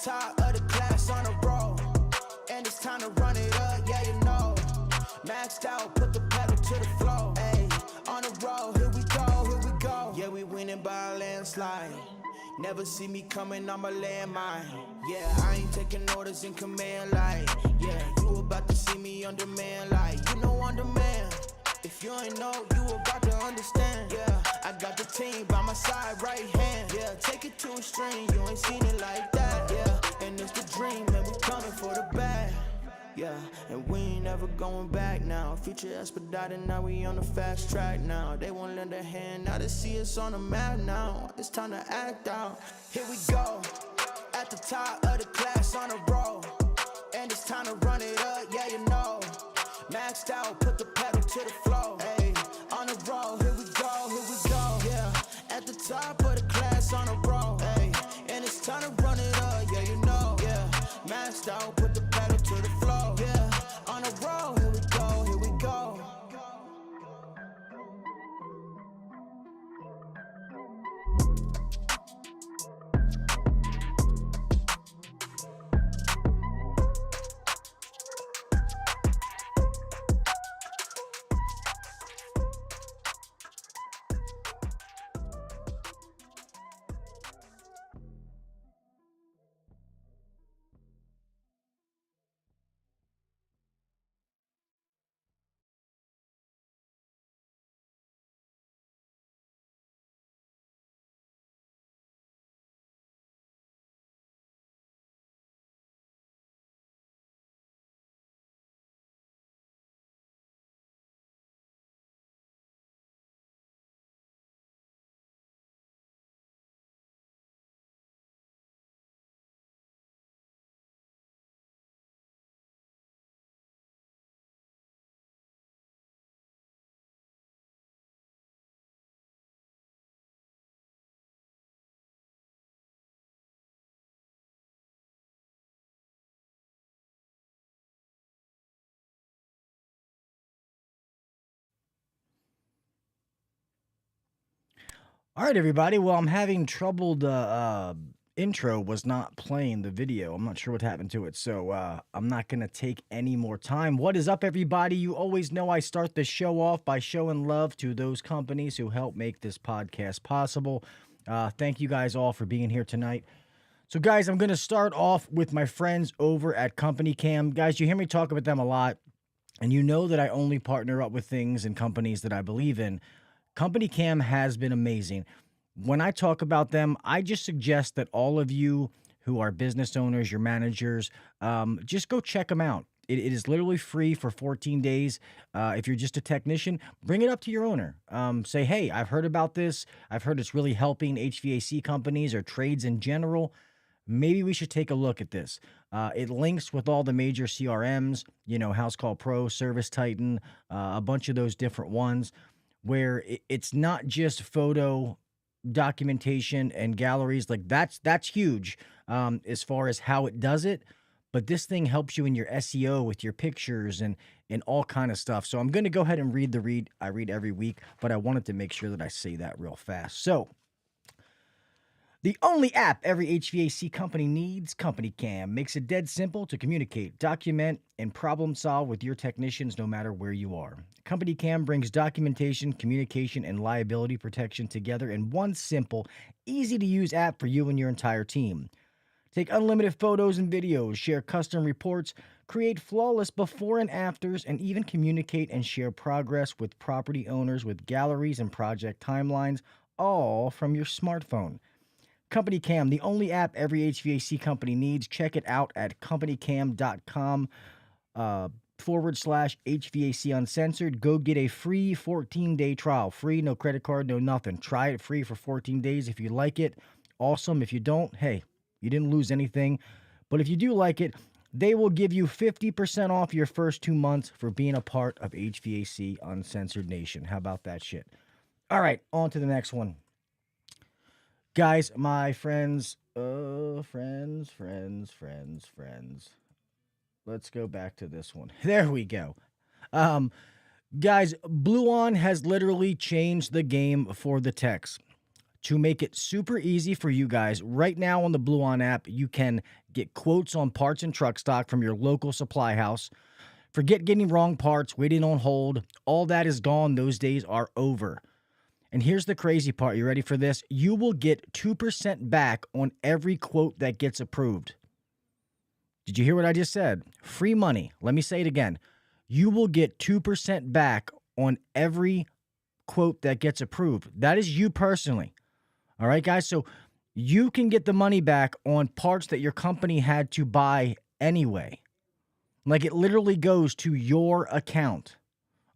top of the class on a roll, and it's time to run it up, yeah, you know. Maxed out, put the pedal to the floor, ayy. On the road, here we go, here we go. Yeah, we winning by a landslide. Never see me coming, I'm a landmine. Yeah, I ain't taking orders in command, like, yeah, you about to see me on demand, like, you know on demand. If you ain't know, you about to understand. Yeah, I got the team by my side, right hand. Yeah, take it to a string, you ain't seen it like that. Yeah, and it's the dream, and we coming for the bag. Yeah, and we ain't never going back now. Future expedited, now we on the fast track now. They won't lend a hand, now they see us on the map now. It's time to act out. Here we go, at the top of the class on a roll, and it's time to run it up, yeah, you know. Maxed out, put the pedal to the floor, ayy. On the road, here we go, yeah. At the top of the class on a roll, ayy. And it's time to run it up, yeah, you know, yeah. Maxed out, put the pedal to the floor, yeah. On the road, here we go, here we go. All right, everybody. Well, I'm having trouble. The intro was not playing the video. I'm not sure what happened to it, so I'm not going to take any more time. What is up, everybody? You always know I start the show off by showing love to those companies who help make this podcast possible. Thank you guys all for being here tonight. So, guys, I'm going to start off with my friends over at Company Cam. Guys, you hear me talk about them a lot, and you know that I only partner up with things and companies that I believe in. Company Cam has been amazing. When I talk about them, I just suggest that all of you who are business owners, your managers, just go check them out. It is literally free for 14 days. If you're just a technician, bring it up to your owner. Say, hey, I've heard about this. I've heard it's really helping HVAC companies or trades in general. Maybe we should take a look at this. It links with all the major CRMs, House Call Pro, Service Titan, a bunch of those different ones, where it's not just photo documentation and galleries. Like that's huge as far as how it does it. But this thing helps you in your SEO with your pictures and all kind of stuff. So I'm going to go ahead and read I read every week, but I wanted to make sure that I say that real fast. So the only app every HVAC company needs, Company Cam, makes it dead simple to communicate, document, and problem solve with your technicians no matter where you are. Company Cam brings documentation, communication, and liability protection together in one simple, easy-to-use app for you and your entire team. Take unlimited photos and videos, share custom reports, create flawless before and afters, and even communicate and share progress with property owners with galleries and project timelines, all from your smartphone. Company Cam, the only app every HVAC company needs. Check it out at companycam.com /HVAC Uncensored. Go get a free 14-day trial. Free, no credit card, no nothing. Try it free for 14 days. If you like it, awesome. If you don't, hey, you didn't lose anything. But if you do like it, they will give you 50% off your first 2 months for being a part of HVAC Uncensored Nation. How about that shit? All right, on to the next one. Guys, my friends, friends. Let's go back to this one. There we go. Guys, Blue On has literally changed the game for the techs. to make it super easy for you guys. Right now on the Blue On app, you can get quotes on parts and truck stock from your local supply house. Forget getting wrong parts, waiting on hold. All that is gone. Those days are over. And here's the crazy part. You ready for this? You will get 2% back on every quote that gets approved. Did you hear what I just said? Free money. Let me say it again. You will get 2% back on every quote that gets approved. That is you personally. All right, guys? So you can get the money back on parts that your company had to buy anyway. Like, it literally goes to your account.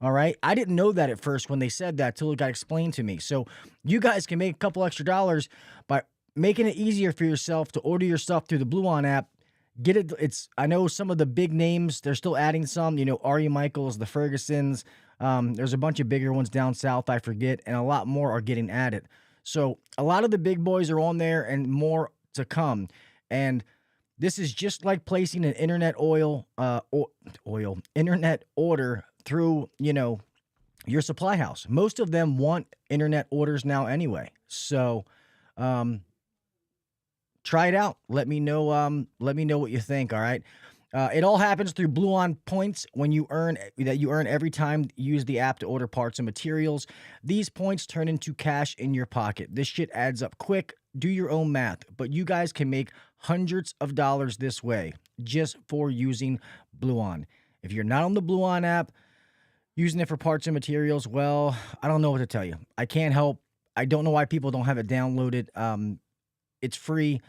All right? I didn't know that at first when they said that till it got explained to me. So you guys can make a couple extra dollars by making it easier for yourself to order your stuff through the Blue On app. Get it. I know some of the big names, they're still adding some, Ari Michaels, the Fergusons. There's a bunch of bigger ones down south, I forget, and a lot more are getting added. So a lot of the big boys are on there and more to come. And this is just like placing an internet internet order through, your supply house. Most of them want internet orders now anyway. So, try it out. Let me know what you think. All right. It all happens through Blue On points you earn every time you use the app to order parts and materials. These points turn into cash in your pocket. This shit adds up quick. Do your own math, but you guys can make hundreds of dollars this way just for using Blue On. If you're not on the Blue On app, using it for parts and materials, well, I don't know what to tell you. I can't help. I don't know why people don't have it downloaded. It's free.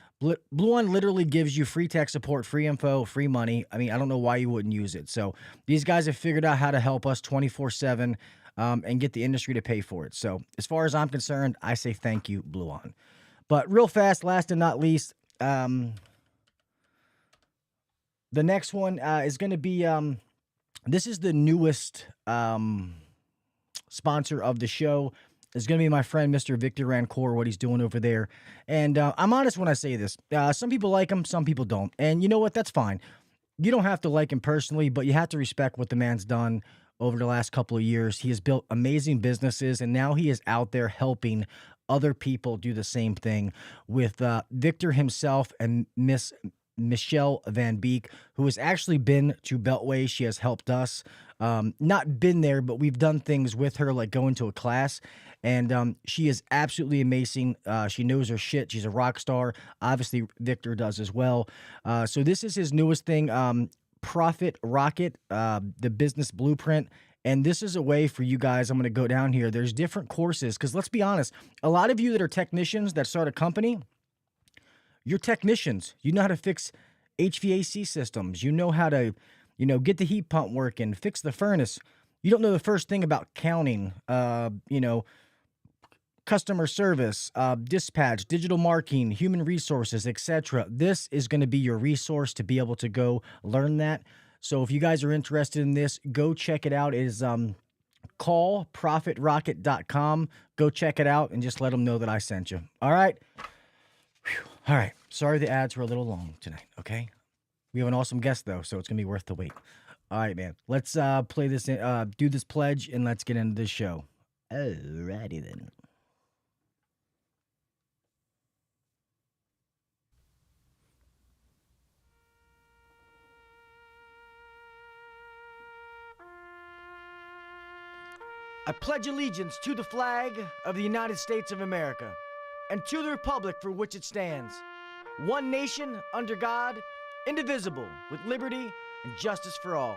Blue On literally gives you free tech support, free info, free money. I mean, I don't know why you wouldn't use it. So these guys have figured out how to help us 24/7 and get the industry to pay for it. So as far as I'm concerned, I say thank you, Blue On. But real fast, last and not least, the next one is going to be, this is the newest sponsor of the show. It's going to be my friend, Mr. Victor Rancourt, what he's doing over there. And I'm honest when I say this. Some people like him, some people don't. And you know what? That's fine. You don't have to like him personally, but you have to respect what the man's done over the last couple of years. He has built amazing businesses, and now he is out there helping other people do the same thing with Victor himself and Miss Michelle Van Beek, who has actually been to Beltway. She has helped us. Not been there, but we've done things with her, like going to a class. And she is absolutely amazing. She knows her shit. She's a rock star. Obviously, Victor does as well. So this is his newest thing, Profit Rocket, the business blueprint. And this is a way for you guys. I'm going to go down here. There's different courses because let's be honest. A lot of you that are technicians that start a company, you're technicians. You know how to fix HVAC systems. You know how to, get the heat pump working, fix the furnace. You don't know the first thing about counting, customer service, dispatch, digital marketing, human resources, etc. This is going to be your resource to be able to go learn that. So if you guys are interested in this, go check it out. It is callprofitrocket.com. Go check it out and just let them know that I sent you. All right. Whew. All right. Sorry the ads were a little long tonight, okay? We have an awesome guest, though, so it's going to be worth the wait. All right, man. Let's play this, do this pledge, and let's get into this show. Alrighty, then. I pledge allegiance to the flag of the United States of America and to the republic for which it stands, one nation under God, indivisible, with liberty and justice for all.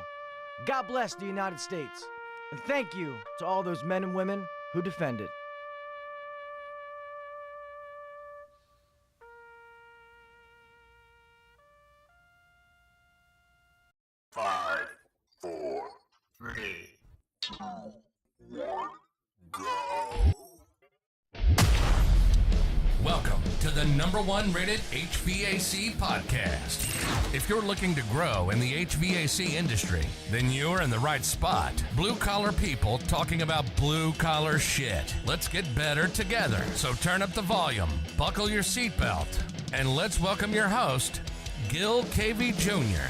God bless the United States, and thank you to all those men and women who defend it. Five, four, three, two, one, go. Welcome to the #1 rated HVAC podcast. If you're looking to grow in the HVAC industry, then you're in the right spot. Blue collar people talking about blue collar shit. Let's get better together. So turn up the volume, buckle your seatbelt, and let's welcome your host, Gil Cavey Jr.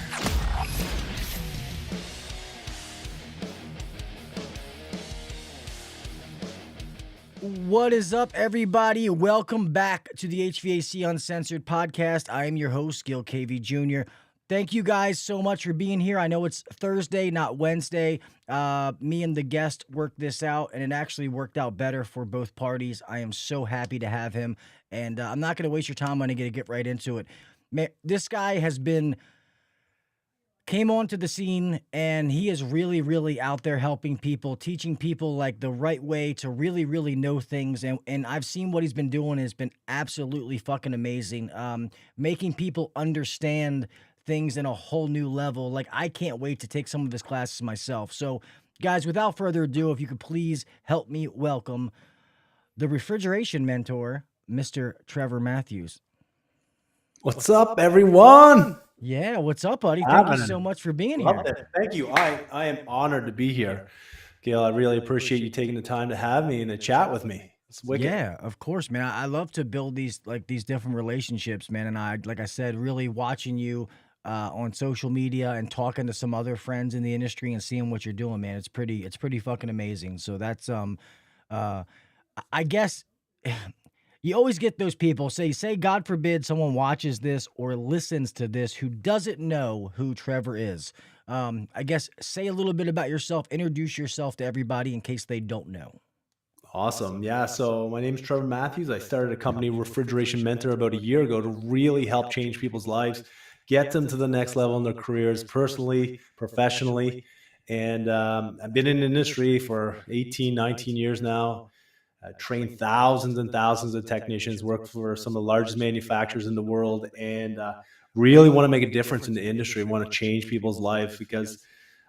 What is up, everybody? Welcome back to the HVAC Uncensored podcast. I am your host, Gil KV Jr. Thank you guys so much for being here. I know it's Thursday, not Wednesday. Me and the guest worked this out, and it actually worked out better for both parties. I am so happy to have him, and I'm not going to waste your time. I'm going to get right into it. Man, this guy came onto the scene, and he is really, really out there helping people, teaching people like the right way to really, really know things. And I've seen what he's been doing has been absolutely fucking amazing. Making people understand things in a whole new level. Like, I can't wait to take some of his classes myself. So, guys, without further ado, if you could please help me welcome the refrigeration mentor, Mr. Trevor Matthews. What's up, everyone? Yeah, what's up, buddy? Thank you so much for being here. Thank you. I am honored to be here. Gail, I really appreciate you taking the time to have me and to chat with me. It's wicked. Yeah, of course, man. I love to build these different relationships, man. And like I said, really watching you on social media and talking to some other friends in the industry and seeing what you're doing, man. It's pretty fucking amazing. So that's I guess you always get those people, say God forbid someone watches this or listens to this who doesn't know who Trevor is. I guess say a little bit about yourself, introduce yourself to everybody in case they don't know. Awesome. Yeah. So my name is Trevor Matthews. I started a company, Refrigeration Mentor, about a year ago to really help change people's lives, get them to the next level in their careers, personally, professionally. And I've been in the industry for 18, 19 years now. Trained thousands and thousands of technicians, worked for some of the largest manufacturers in the world, and really want to make a difference in the industry. I want to change people's lives because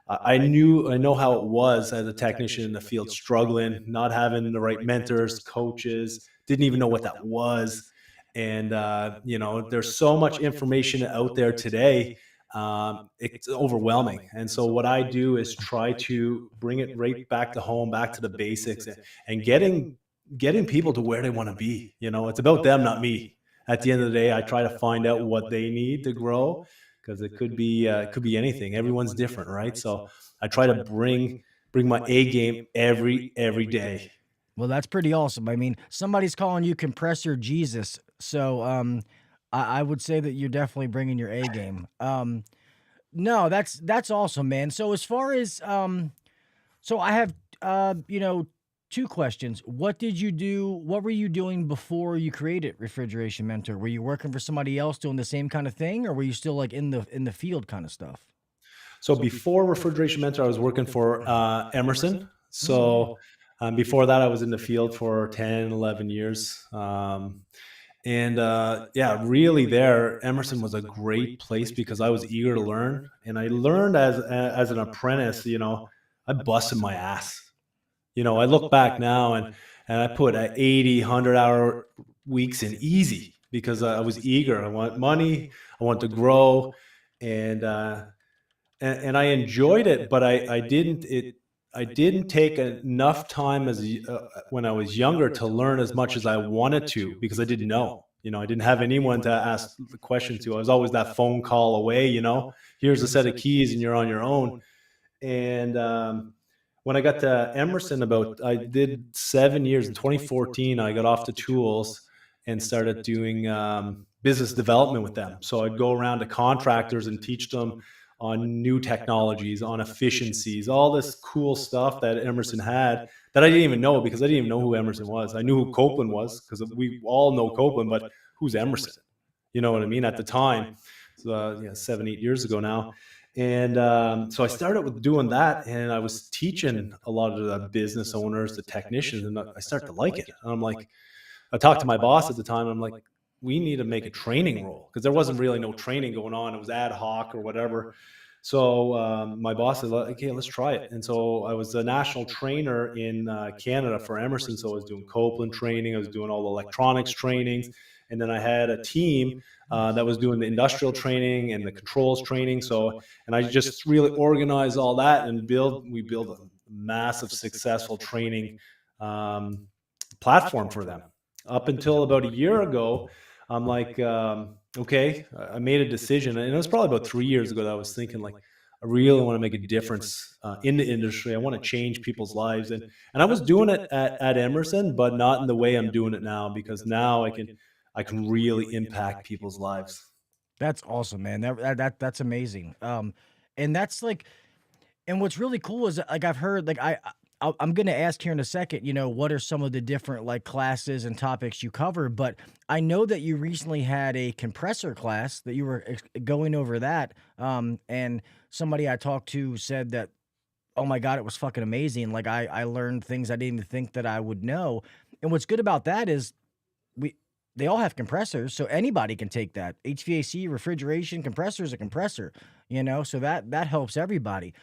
I know how it was as a technician in the field, struggling, not having the right mentors, coaches, didn't even know what that was. And, there's so much information out there today. It's overwhelming. And so what I do is try to bring it right back to home, back to the basics, and getting people to where they want to be. It's about them, not me. At the end of the day, I try to find out what they need to grow, because it could be anything. Everyone's different, right? So I try to bring my A game every day. Well, that's pretty awesome. I mean, somebody's calling you Compressor Jesus. So, I would say that you're definitely bringing your A game. No, that's awesome, man. So as far as, so I have, two questions. What did you do? What were you doing before you created Refrigeration Mentor? Were you working for somebody else doing the same kind of thing, or were you still like in the field kind of stuff? So before Refrigeration Mentor, I was working for Emerson. So before that, I was in the field for 10, 11 years. Really there, Emerson was a great place because I was eager to learn. And I learned as an apprentice, I busted my ass. I look back now and I put 80, 100-hour weeks in easy because I was eager. I want money. I want to grow. And I enjoyed it, but I didn't take enough time when I was younger to learn as much as I wanted to, because I didn't know. I didn't have anyone to ask the question to. I was always that phone call away. Here's a set of keys and you're on your own. And when I got to Emerson, I did 7 years. In 2014, I got off the tools and started doing business development with them. So I'd go around to contractors and teach them on new technologies, on efficiencies, all this cool stuff that Emerson had that I didn't even know, because I didn't even know who Emerson was. I knew who Copeland was because we all know Copeland, but who's Emerson? You know what I mean? At the time, 7, 8 years ago now. And so I started with doing that, and I was teaching a lot of the business owners, the technicians, and I started to like it. And I'm like, I talked to my boss at the time. I'm like, we need to make a training role, because there wasn't really no training going on. It was ad hoc or whatever. So my boss said, okay, let's try it. And so I was a national trainer in Canada for Emerson. So I was doing Copeland training. I was doing all the electronics trainings. And then I had a team that was doing the industrial training and the controls training. And I just really organized all that and we built a massive successful training platform for them. Up until about a year ago, I'm like, okay, I made a decision, and it was probably about 3 years ago that I was thinking, like, I really want to make a difference in the industry. I want to change people's lives. And I was doing it at Emerson, but not in the way I'm doing it now, because now I can really impact people's lives. That's awesome, man. That's amazing. And that's like, and what's really cool is like I've heard like I'm gonna ask here in a second, you know, what are some of the different like classes and topics you cover, but I know that you recently had a compressor class that you were going over that, and somebody I talked to said that, oh my God, it was fucking amazing. Like I learned things I didn't even think that I would know. And what's good about that is they all have compressors, so anybody can take that. HVAC, refrigeration, compressor is a compressor, you know, so that helps everybody.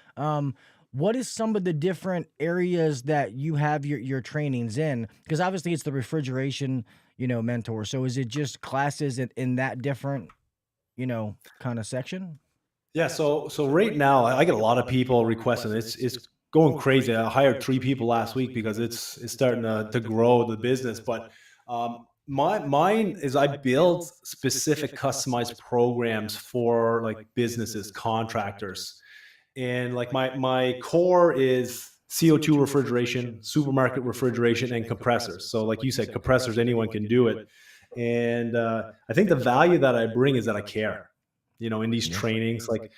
What is some of the different areas that you have your trainings in? Because obviously it's the refrigeration, you know, mentor. So is it just classes in that different, you know, kind of section? Yeah. So right now I get a lot of people requesting. It's going crazy. I hired 3 people last week because it's starting to grow the business. But mine is I build specific customized programs for like businesses, contractors. And like my core is CO2 refrigeration, supermarket refrigeration, and compressors. So like you said, compressors, anyone can do it. And I think the value that I bring is that I care, you know, in these trainings. Like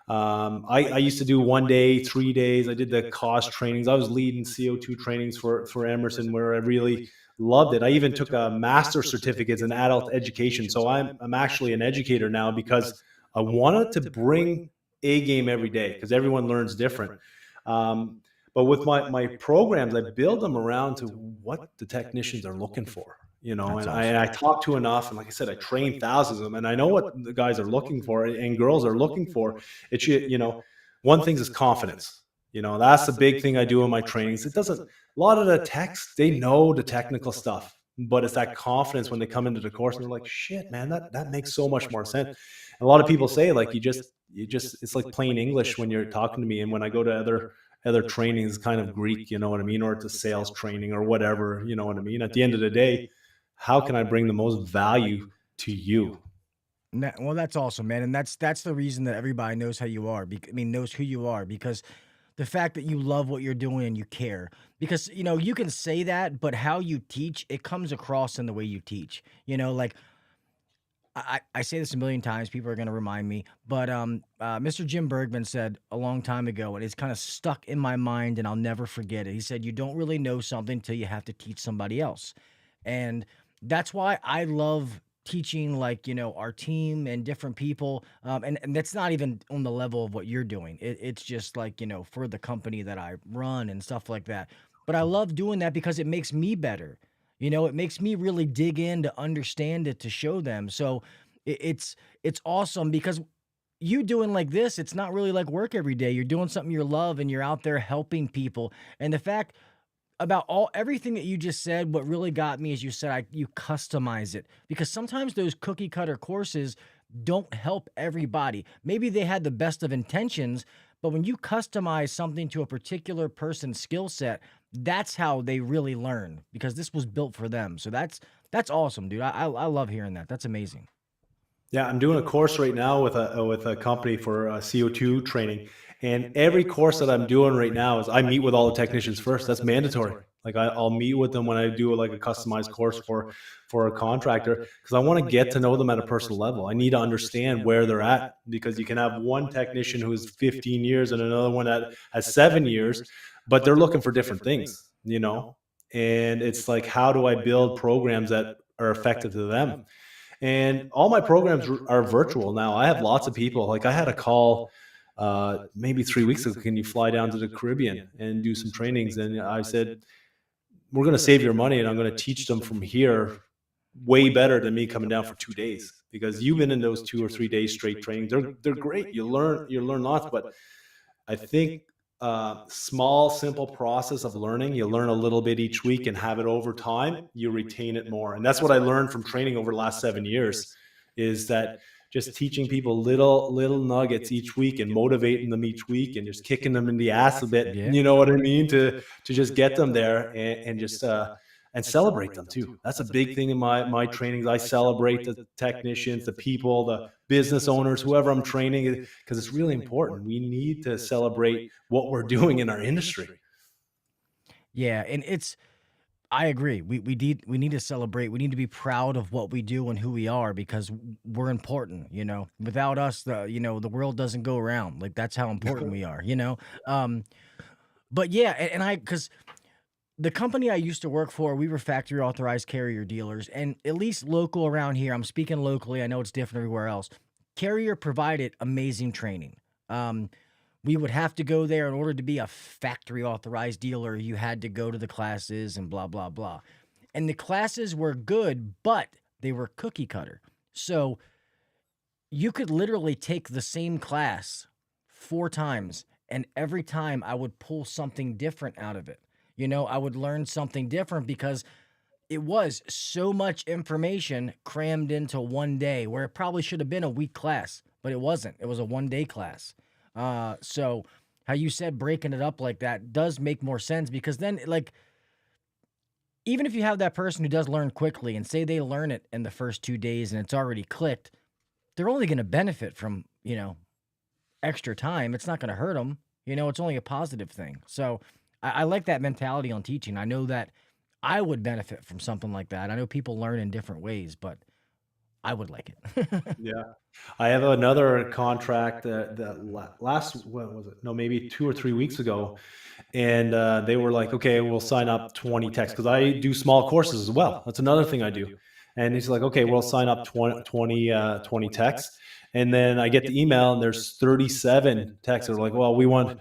I used to do 1 day, 3 days. I did the cost trainings. I was leading CO2 trainings for Emerson, where I really loved it. I even took a master's certificate in adult education. So I'm actually an educator now, because I wanted to bring A game every day, because everyone learns different. But with my programs, I build them around to what the technicians are looking for, you know. That's and awesome. I talk to enough, and like I said, I train thousands of them, and I know what the guys are looking for and girls are looking for. It should, you know, one thing is confidence. You know, that's the big thing I do in my trainings. It doesn't, a lot of the techs, they know the technical stuff, but it's that confidence when they come into the course and they're like, shit, man, that makes so much more sense. And a lot of people say, like, you just, it's like plain English when you're talking to me. And when I go to other trainings, kind of Greek, you know what I mean? Or it's a sales training or whatever, you know what I mean? At the end of the day, how can I bring the most value to you? Well, that's awesome, man. And that's the reason that everybody knows how you are. Knows who you are, because the fact that you love what you're doing and you care. Because, you know, you can say that, but how you teach, it comes across in the way you teach. You know, like I say this a million times, people are going to remind me, but Mr. Jim Bergman said a long time ago, and it's kind of stuck in my mind and I'll never forget it. He said, you don't really know something until you have to teach somebody else. And that's why I love teaching, like, you know, our team and different people. And that's not even on the level of what you're doing. It's just like, you know, for the company that I run and stuff like that. But I love doing that because it makes me better. You know, it makes me really dig in to understand it, to show them. So it's awesome, because you doing like this, it's not really like work every day. You're doing something you love and you're out there helping people. And the fact about everything that you just said, what really got me is you said you customize it, because sometimes those cookie cutter courses don't help everybody. Maybe they had the best of intentions, but when you customize something to a particular person's skill set, that's how they really learn, because this was built for them. So that's awesome, dude. I love hearing that. That's amazing. Yeah, I'm doing a course right now with a company for CO2 training. And every course that I'm doing right now is I meet with all the technicians first. That's mandatory. Like I'll meet with them when I do like a customized course for a contractor, because I want to get to know them at a personal level. I need to understand where they're at, because you can have one technician who's 15 years and another one that has 7 years, but they're looking for different things, you know? And it's like, how do I build programs that are effective to them? And all my programs are virtual now. I have lots of people. Like I had a call maybe 3 weeks ago, can you fly down to the Caribbean and do some trainings? And I said, we're going to save your money, and I'm going to teach them from here way better than me coming down for 2 days, because you've been in those 2 or 3 days straight training. They're great. You learn lots, but I think small, simple process of learning, you learn a little bit each week and have it over time, you retain it more. And that's what I learned from training over the last 7 years, is that just teaching people little nuggets each week and motivating them each week and just kicking them in the ass a bit, you know what I mean, to just get them there and just and celebrate them too. That's a big thing in my trainings. I celebrate the technicians, the people, the business owners, whoever I'm training, because it's really important. We need to celebrate what we're doing in our industry. Yeah, and I agree. We need to celebrate. We need to be proud of what we do and who we are, because we're important, you know. Without us, the world doesn't go around. Like, that's how important we are, you know. But yeah, because the company I used to work for, we were factory authorized carrier dealers, and at least local around here, I'm speaking locally, I know it's different everywhere else. Carrier provided amazing training. We would have to go there in order to be a factory authorized dealer. You had to go to the classes and blah, blah, blah. And the classes were good, but they were cookie cutter. So you could literally take the same class 4 times, and every time I would pull something different out of it. You know, I would learn something different because it was so much information crammed into one day, where it probably should have been a week class, but it wasn't. It was a 1-day class. So how you said breaking it up like that does make more sense, because then, like, even if you have that person who does learn quickly and say they learn it in the first 2 days and it's already clicked, they're only going to benefit from, extra time. It's not going to hurt them. It's only a positive thing. So I like that mentality on teaching. I know that I would benefit from something like that. I know people learn in different ways, but I would like it. Yeah. I have another contract last, what was it? No, maybe 2 or 3 weeks ago. And they were like, okay, we'll sign up 20 techs, because I do small courses as well. That's another thing I do. And he's like, okay, we'll sign up 20 techs. And then I get the email, and there's 37 techs that are like, well, we want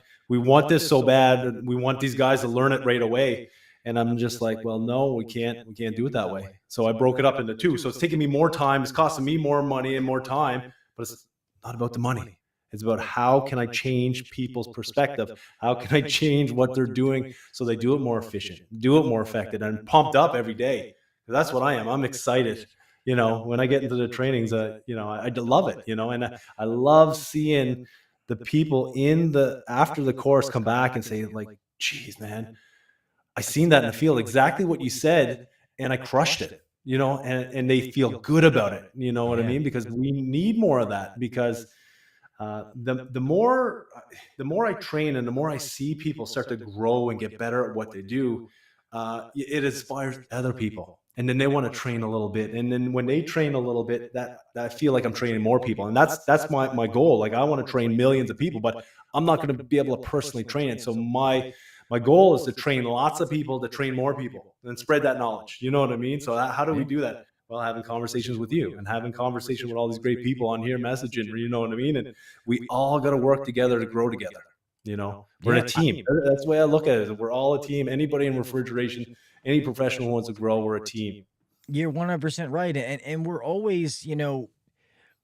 this so bad. We want these guys to learn it right away. And I'm just like, well, no, we can't do it that way. So I broke it up into 2. So it's taking me more time. It's costing me more money and more time, but it's not about the money. It's about how can I change people's perspective? How can I change what they're doing so they do it more efficient, do it more effective, and pumped up every day. That's what I am. I'm excited. When I get into the trainings, I love it, and I love seeing the people after the course come back and say, like, geez, man, I seen that in the field, exactly what you said, and I crushed it, and they feel good about it. You know what I mean? Because we need more of that, because the more I train and the more I see people start to grow and get better at what they do, it inspires other people. And then they want to train a little bit. And then when they train a little bit, that I feel like I'm training more people. And that's my goal. Like, I want to train millions of people, but I'm not going to be able to personally train it. So my goal is to train lots of people, to train more people, and spread that knowledge. You know what I mean? So how do we do that? Well, having conversations with you and having conversation with all these great people on here messaging, you know what I mean? And we all got to work together to grow together. We're a team. That's the way I look at it. We're all a team. Anybody in refrigeration, any professional who wants to grow, we're a team. You're 100% right. And we're always,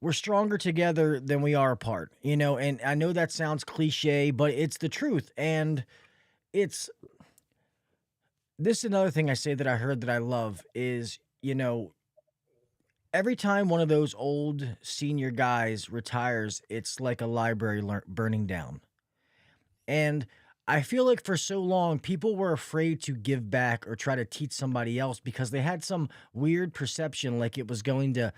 we're stronger together than we are apart, and I know that sounds cliche, but it's the truth. And this is another thing I say that I heard that I love is, every time one of those old senior guys retires, it's like a library burning down. And I feel like for so long, people were afraid to give back or try to teach somebody else because they had some weird perception like it was going to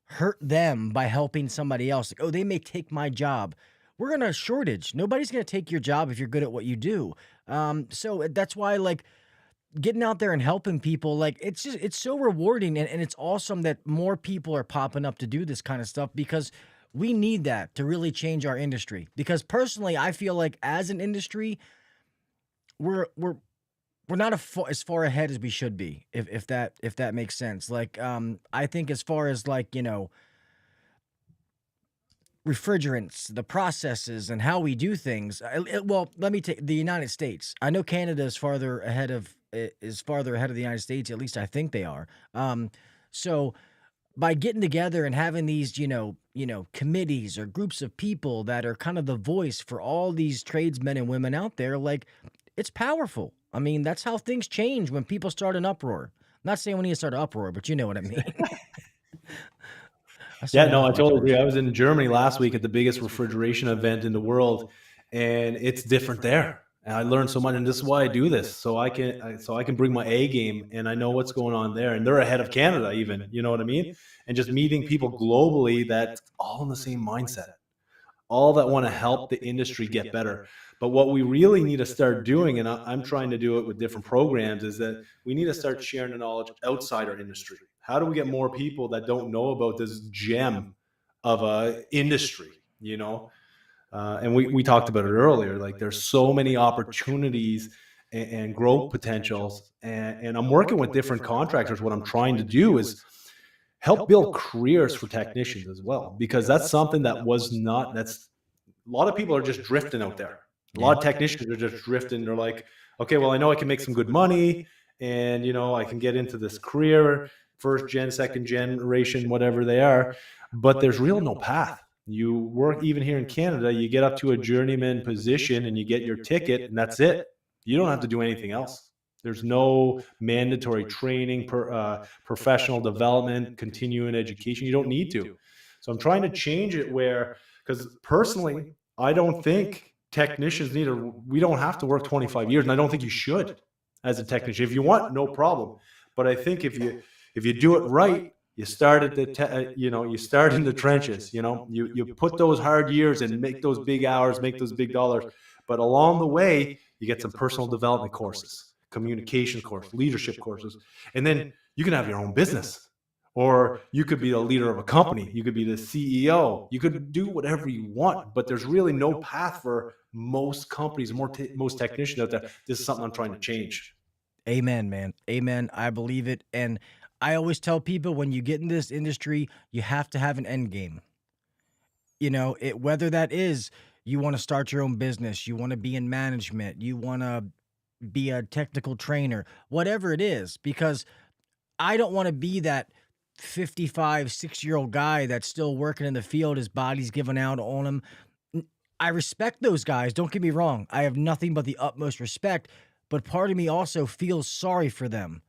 hurt them by helping somebody else. Like, oh, they may take my job. We're in a shortage. Nobody's going to take your job if you're good at what you do. So that's why, like, getting out there and helping people, like, it's so rewarding. And it's awesome that more people are popping up to do this kind of stuff, because we need that to really change our industry. Because personally, I feel like as an industry, we're not as far ahead as we should be, if that makes sense. Like, I think as far as, like, refrigerants, the processes, and how we do things. Well, let me take the United States. I know Canada is farther ahead of the United States. At least I think they are. So by getting together and having these, committees or groups of people that are kind of the voice for all these tradesmen and women out there, like, it's powerful. I mean, that's how things change when people start an uproar. I'm not saying we need to start an uproar, but you know what I mean. Yeah, no, I totally agree. I was in Germany last week at the biggest refrigeration event in the world, and it's different there. And I learned so much, and this is why I do this, so I can bring my A game, and I know what's going on there, and they're ahead of Canada even, you know what I mean? And just meeting people globally that's all in the same mindset, all that want to help the industry get better. But what we really need to start doing, and I'm trying to do it with different programs, is that we need to start sharing the knowledge outside our industry. How do we get more people that don't know about this gem of a industry, you know? And we talked about it earlier. Like, there's so many opportunities and growth potentials. And I'm working with different contractors. What I'm trying to do is help build careers for technicians as well, because that's something that was not, that's a lot of people are just drifting out there. A lot of technicians are just drifting. They're like, okay, well, I know I can make some good money, and, you know, I can get into this career, first gen, second generation, whatever they are, but there's real no path. You work, even here in Canada, you get up to a journeyman position and you get your ticket, and that's it. You don't have to do anything else. There's no mandatory training, professional development, continuing education. You don't need to. So I'm trying to change it where, because personally, I don't think technicians we don't have to work 25 years, and I don't think you should as a technician. If you want, no problem. But I think if you do it right, you start at you start in the trenches, you put those hard years and make those big hours, make those big dollars. But along the way, you get some personal development courses, communication course, leadership courses, and then you can have your own business, or you could be the leader of a company. You could be the CEO. You could do whatever you want, but there's really no path for most companies, most technicians out there. This is something I'm trying to change. Amen, man. Amen. I believe it. And I always tell people, when you get in this industry, you have to have an end game. Whether that is you want to start your own business, you want to be in management, you want to be a technical trainer, whatever it is, because I don't want to be that 55, 6-year-old guy that's still working in the field, his body's giving out on him. I respect those guys. Don't get me wrong. I have nothing but the utmost respect, but part of me also feels sorry for them.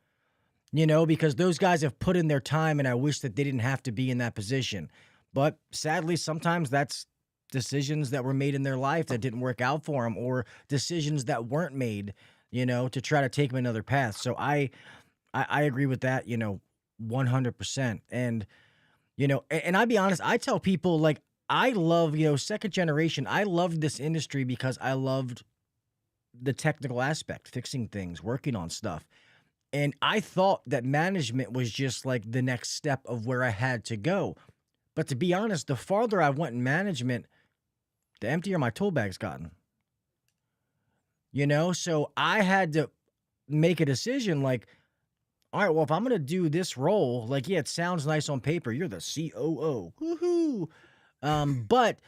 Because those guys have put in their time, and I wish that they didn't have to be in that position. But sadly, sometimes that's decisions that were made in their life that didn't work out for them, or decisions that weren't made, to try to take them another path. So I agree with that, 100%. And, and I'll be honest, I tell people, like, I love, second generation. I loved this industry because I loved the technical aspect, fixing things, working on stuff. And I thought that management was just like the next step of where I had to go. But to be honest, the farther I went in management, the emptier my tool bag's gotten. So I had to make a decision like, all right, well, if I'm going to do this role, like, yeah, it sounds nice on paper. You're the COO. Woohoo. But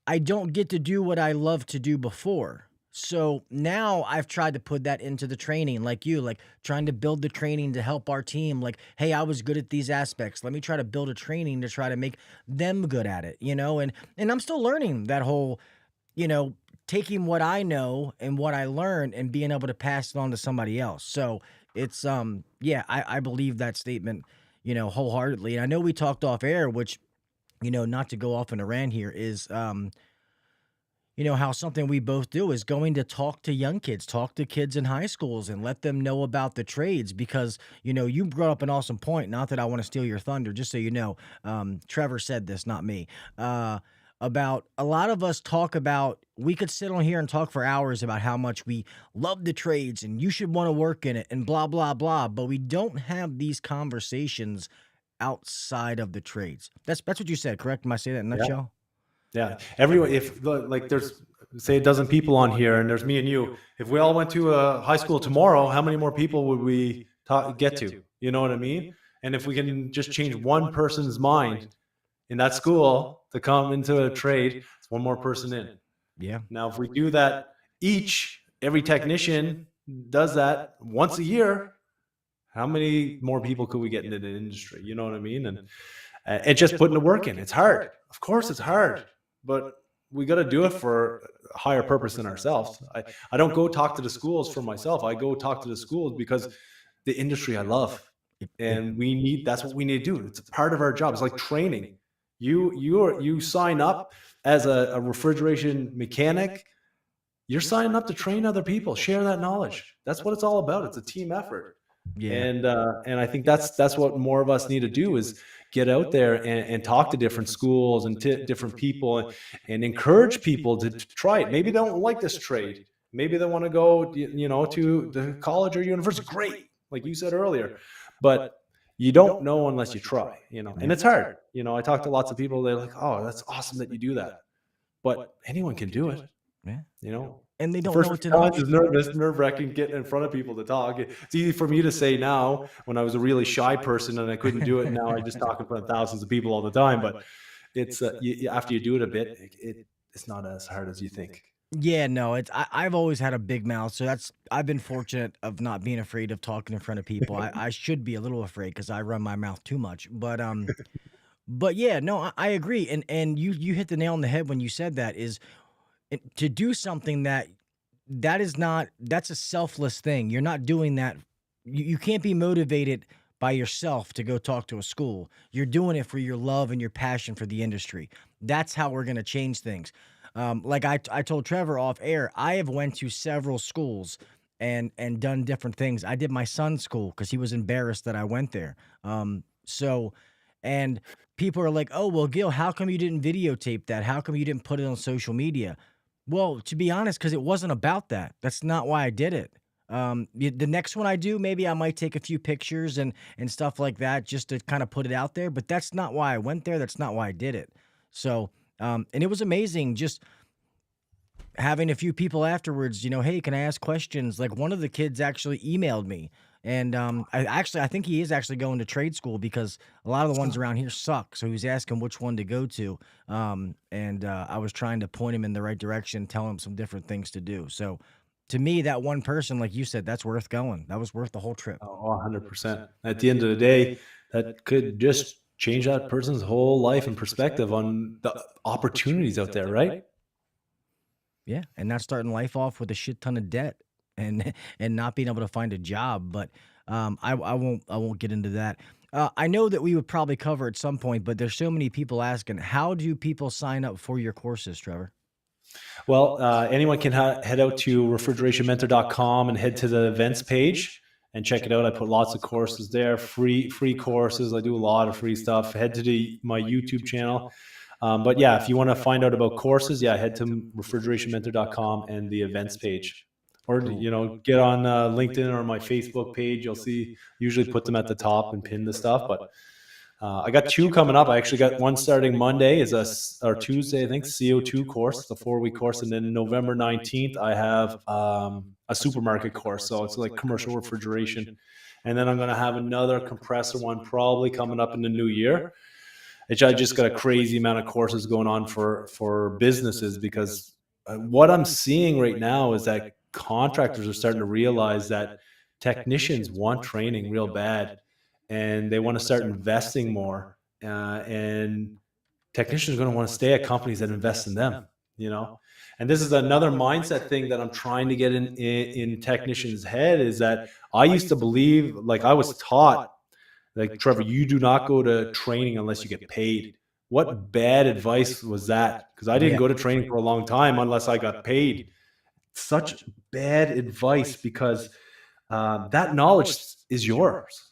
I don't get to do what I loved to do before. So now I've tried to put that into the training, like trying to build the training to help our team. Like, hey, I was good at these aspects. Let me try to build a training to try to make them good at it, and I'm still learning that whole, taking what I know and what I learned and being able to pass it on to somebody else. So it's, I believe that statement, wholeheartedly. And I know we talked off air, which, not to go off in a rant here, is, how something we both do is going to talk to young kids, talk to kids in high schools, and let them know about the trades, because, you brought up an awesome point. Not that I want to steal your thunder, just so you know. Trevor said this, not me. About a lot of us talk about, we could sit on here and talk for hours about how much we love the trades and you should want to work in it and blah, blah, blah. But we don't have these conversations outside of the trades. That's what you said, correct? Am I saying that in a nutshell? Yeah. Everyone, if like there's, say, a dozen people on here and there's me and you, if we all went to a high school tomorrow, how many more people would we get to? You know what I mean? And if we can just change one person's mind in that school to come into a trade, it's one more person in. Yeah. Now, if we do that, every technician does that once a year, how many more people could we get into the industry? You know what I mean? And just putting the work in. It's hard. Of course it's hard, but we got to do it for a higher purpose than ourselves. I don't go talk to the schools for myself. I go talk to the schools because the industry I love, and that's what we need to do. It's a part of our job. It's like training. You sign up as a refrigeration mechanic you're signing up to train other people, share that knowledge. That's what it's all about. It's a team effort. Yeah. And I think that's what more of us need to do is get out there and talk to different schools and different people and encourage people to try it. Maybe they don't like this trade. Maybe they want to go, to the college or university. Great. Like you said earlier, but you don't know unless you try, and it's hard. I talk to lots of people. They're like, oh, that's awesome that you do that. But anyone can do it. Yeah. And they don't First know what to know. is nerve-wracking getting in front of people to talk. It's easy for me to say now when I was a really shy person and I couldn't do it. Now I just talk in front of thousands of people all the time. But it's after you do it a bit, it's not as hard as you think. Yeah, no, I've always had a big mouth, so I've been fortunate of not being afraid of talking in front of people. I should be a little afraid because I run my mouth too much. But yeah, no, I agree. And you hit the nail on the head when you said that is to do something that's a selfless thing. You're not doing that. You can't be motivated by yourself to go talk to a school. You're doing it for your love and your passion for the industry. That's how we're going to change things. Like I told Trevor off air, I have went to several schools and done different things. I did my son's school because he was embarrassed that I went there. And people are like, oh, well, Gil, how come you didn't videotape that? How come you didn't put it on social media? Well, to be honest, because it wasn't about that. That's not why I did it. The next one I do, maybe I might take a few pictures and stuff like that just to kind of put it out there. But that's not why I went there. That's not why I did it. So, and it was amazing just having a few people afterwards, hey, can I ask questions? Like one of the kids actually emailed me. And I think he is actually going to trade school because a lot of the ones around here suck. So he was asking which one to go to. And I was trying to point him in the right direction, tell him some different things to do. So to me, that one person, like you said, that's worth going. That was worth the whole trip. Oh, 100%. At the end of the day, that could just change that person's whole life and perspective on the opportunities out there, right? Yeah. And not starting life off with a shit ton of debt. And not being able to find a job, but I won't get into that. I know that we would probably cover at some point, but there's so many people asking, how do people sign up for your courses, Trevor? Well, anyone can head out to refrigerationmentor.com and head to the events page and check it out. I put lots of courses there, free courses. I do a lot of free stuff. Head to my YouTube channel. But yeah, if you want to find out about courses, head to refrigerationmentor.com and the events page. Or, get on LinkedIn or my Facebook page. You'll see, usually put them at the top and pin the stuff. But I got two coming up. I actually got one starting Monday or Tuesday, I think, CO2 course, the 4-week course. And then November 19th, I have a supermarket course. So it's like commercial refrigeration. And then I'm going to have another compressor one probably coming up in the new year. I just got a crazy amount of courses going on for businesses because what I'm seeing right now is that contractors are starting to realize that technicians want training real bad and they want to start investing more. And technicians are going to want to stay at companies that invest in them, And this is another mindset thing that I'm trying to get in technicians' head is that I used to believe, like I was taught, like, Trevor, you do not go to training unless you get paid. What bad advice was that? Because I didn't go to training for a long time unless I got paid. Such bad advice because that knowledge is yours.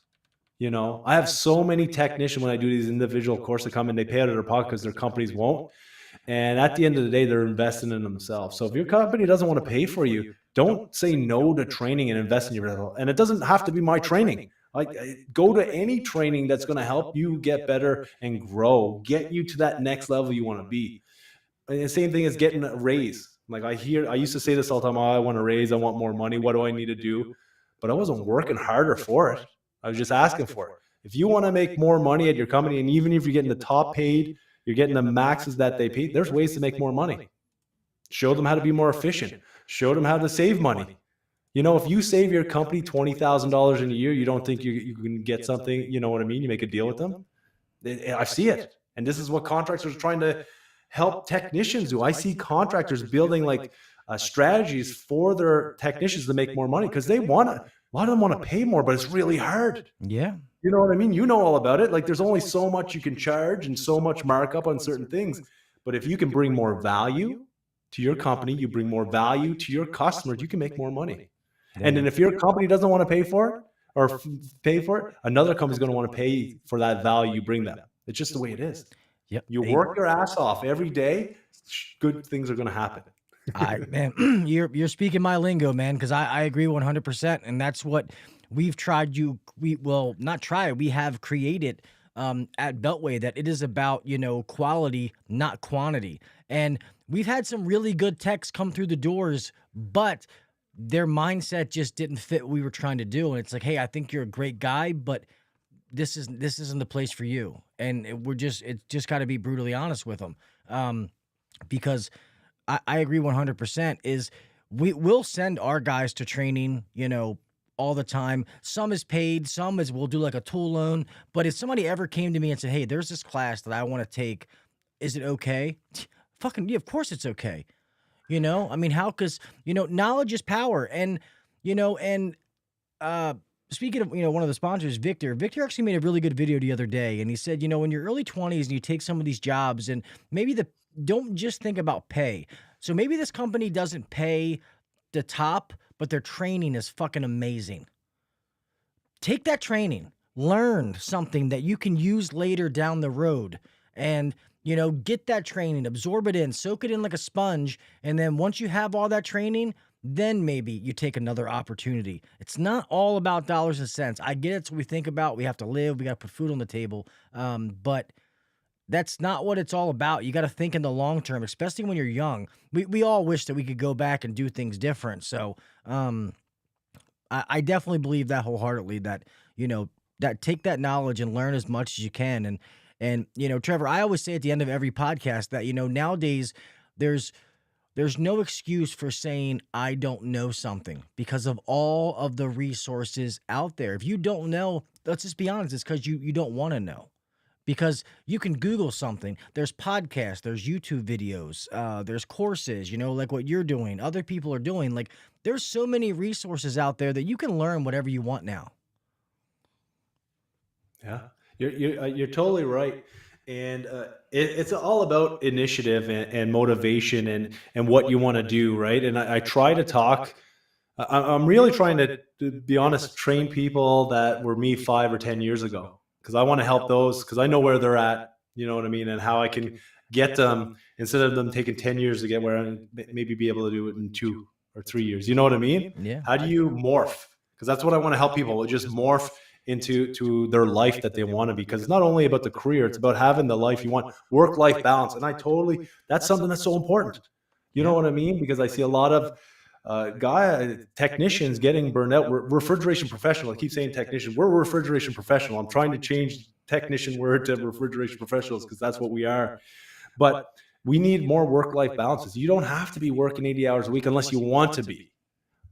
I have so many technicians when I do these individual courses come in, they pay out of their pocket because their companies won't. And at the end of the day, they're investing in themselves. So if your company doesn't want to pay for you, don't say no to training and invest in yourself. And it doesn't have to be my training. Like, go to any training that's going to help you get better and grow, get you to that next level you want to be. And the same thing as getting a raise. Like I used to say this all the time, I want a raise, I want more money, what do I need to do? But I wasn't working harder for it. I was just asking for it. If you want to make more money at your company, and even if you're getting the top paid, you're getting the maxes that they pay, there's ways to make more money. Show them how to be more efficient. Show them how to save money. If you save your company $20,000 in a year, you don't think you can get something, you know what I mean? You make a deal with them. I see it. And this is what contractors are trying to help technicians do. I see contractors building like strategies for their technicians to make more money because a lot of them want to pay more, but it's really hard. Yeah. You know what I mean? You know all about it. Like there's only so much you can charge and so much markup on certain things. But if you can bring more value to your company, you bring more value to your customers, you can make more money. And then if your company doesn't want to pay for it or pay for it, another company's going to want to pay for that value you bring them. It's just the way it is. Yep. You work your ass off every day, good things are going to happen. Man, you're speaking my lingo, man, because I agree 100%. And that's what we've tried. We have created at Beltway, that it is about, quality, not quantity. And we've had some really good techs come through the doors, but their mindset just didn't fit what we were trying to do. And it's like, hey, I think you're a great guy, but this isn't the place for you. And it's just got to be brutally honest with them. Because I agree 100% is we'll send our guys to training, all the time. Some is paid, some is we'll do like a tool loan. But if somebody ever came to me and said, hey, there's this class that I want to take, is it okay? Fucking yeah, of course it's okay. I mean, how? Because, knowledge is power. And, speaking of, one of the sponsors, Victor actually made a really good video the other day. And he said, in your early 20s and you take some of these jobs and maybe don't just think about pay. So maybe this company doesn't pay the top, but their training is fucking amazing. Take that training, learn something that you can use later down the road, and get that training, absorb it in, soak it in like a sponge. And then once you have all that training, then maybe you take another opportunity. It's not all about dollars and cents. I get it. It's what we think about. We have to live. We got to put food on the table. But that's not what it's all about. You got to think in the long term, especially when you're young. We all wish that we could go back and do things different. So I definitely believe that wholeheartedly, that, that take that knowledge and learn as much as you can. And Trevor, I always say at the end of every podcast that, nowadays there's no excuse for saying I don't know something because of all of the resources out there. If you don't know, let's just be honest, it's because you don't want to know. Because you can Google something. There's podcasts, there's YouTube videos, there's courses, like what you're doing, other people are doing. Like, there's so many resources out there that you can learn whatever you want now. Yeah, you're totally right. And it's all about initiative and motivation and what you want to do, right? And I try to talk. I'm really trying to be honest, train people that were me 5 or 10 years ago, because I want to help those, because I know where they're at, you know what I mean, and how I can get them, instead of them taking 10 years to get where I maybe be able to do it in 2 or 3 years. You know what I mean? Yeah. How do you morph? Because that's what I want to help people, just morph into their life that they want to be. Because it's not only about the career, it's about having the life you want, work-life balance. And that's something that's so important. You know what I mean? Because I see a lot of technicians getting burned out. We're refrigeration professional. I keep saying technician. We're a refrigeration professional. I'm trying to change technician word to refrigeration professionals, because that's what we are. But we need more work-life balances. You don't have to be working 80 hours a week unless you want to be.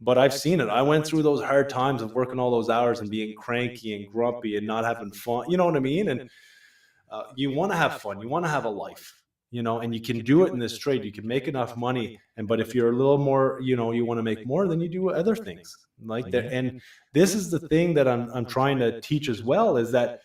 But I've seen it. I went through those hard times of working all those hours and being cranky and grumpy and not having fun. You know what I mean? And you want to have fun. You want to have a life. And you can do it in this trade. You can make enough money. But if you're a little more, you want to make more, then you do other things like that. And this is the thing that I'm trying to teach as well, is that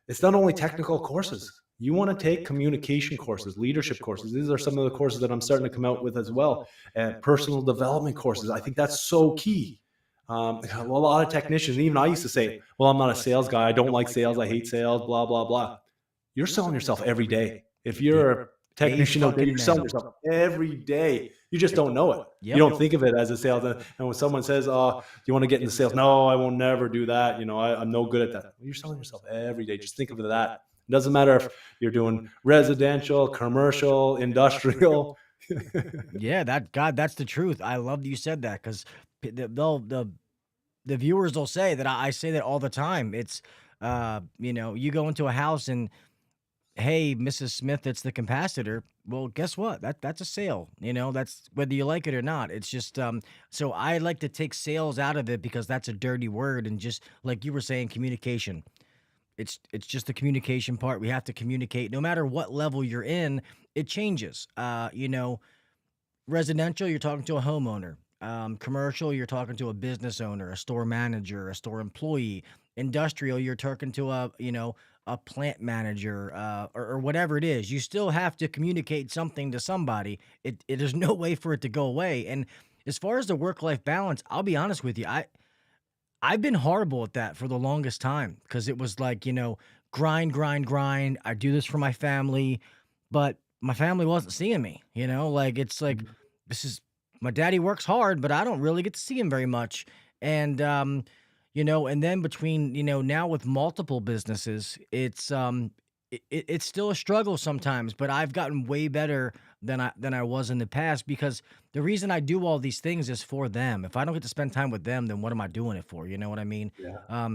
it's not only technical courses. You want to take communication courses, leadership courses. These are some of the courses that I'm starting to come out with as well. And personal development courses. I think that's so key. A lot of technicians, even I used to say, well, I'm not a sales guy. I don't like sales. I hate sales, blah, blah, blah. You're selling yourself every day. If you're a technician out there, you're selling yourself every day. You just don't know it. Yep. You don't think of it as a sales. And when someone says, "Oh, do you want to get into sales?" No, I won't never do that. I'm no good at that. You're selling yourself every day. Just think of that. It doesn't matter if you're doing residential, commercial, industrial. Yeah, that's the truth. I love that you said that, because the viewers will say that I say that all the time. It's you go into a house and, hey, Mrs. Smith, it's the capacitor. Well, guess what? That's a sale. That's whether you like it or not. It's just so I like to take sales out of it, because that's a dirty word. And just like you were saying, communication. It's just the communication part. We have to communicate. No matter what level you're in, it changes. Residential, you're talking to a homeowner. Commercial, you're talking to a business owner, a store manager, a store employee. Industrial, you're talking to a a plant manager, or whatever it is. You still have to communicate something to somebody. There's no way for it to go away. And as far as the work-life balance, I'll be honest with you. I've been horrible at that for the longest time because it was like, grind, grind, grind. I do this for my family, but my family wasn't seeing me, like it's like this is my daddy works hard, but I don't really get to see him very much. And and then between, now with multiple businesses, it's still a struggle sometimes, but I've gotten way better than I was in the past because the reason I do all these things is for them. If I don't get to spend time with them, then what am I doing it for? You know what I mean? Yeah.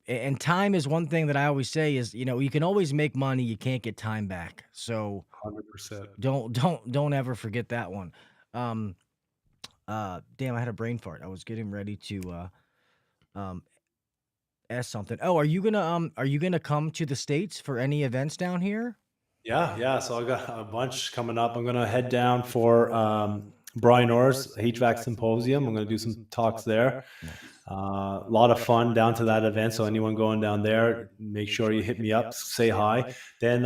And time is one thing that I always say is, you can always make money, you can't get time back. So 100%. don't ever forget that one. Damn, I had a brain fart. I was getting ready to ask something. Oh, are you gonna come to the States for any events down here? Yeah. So I got a bunch coming up. I'm going to head down for Brian Orr's HVAC Symposium. I'm going to do some talks there. A lot of fun down to that event. So anyone going down there, make sure you hit me up, say hi. Then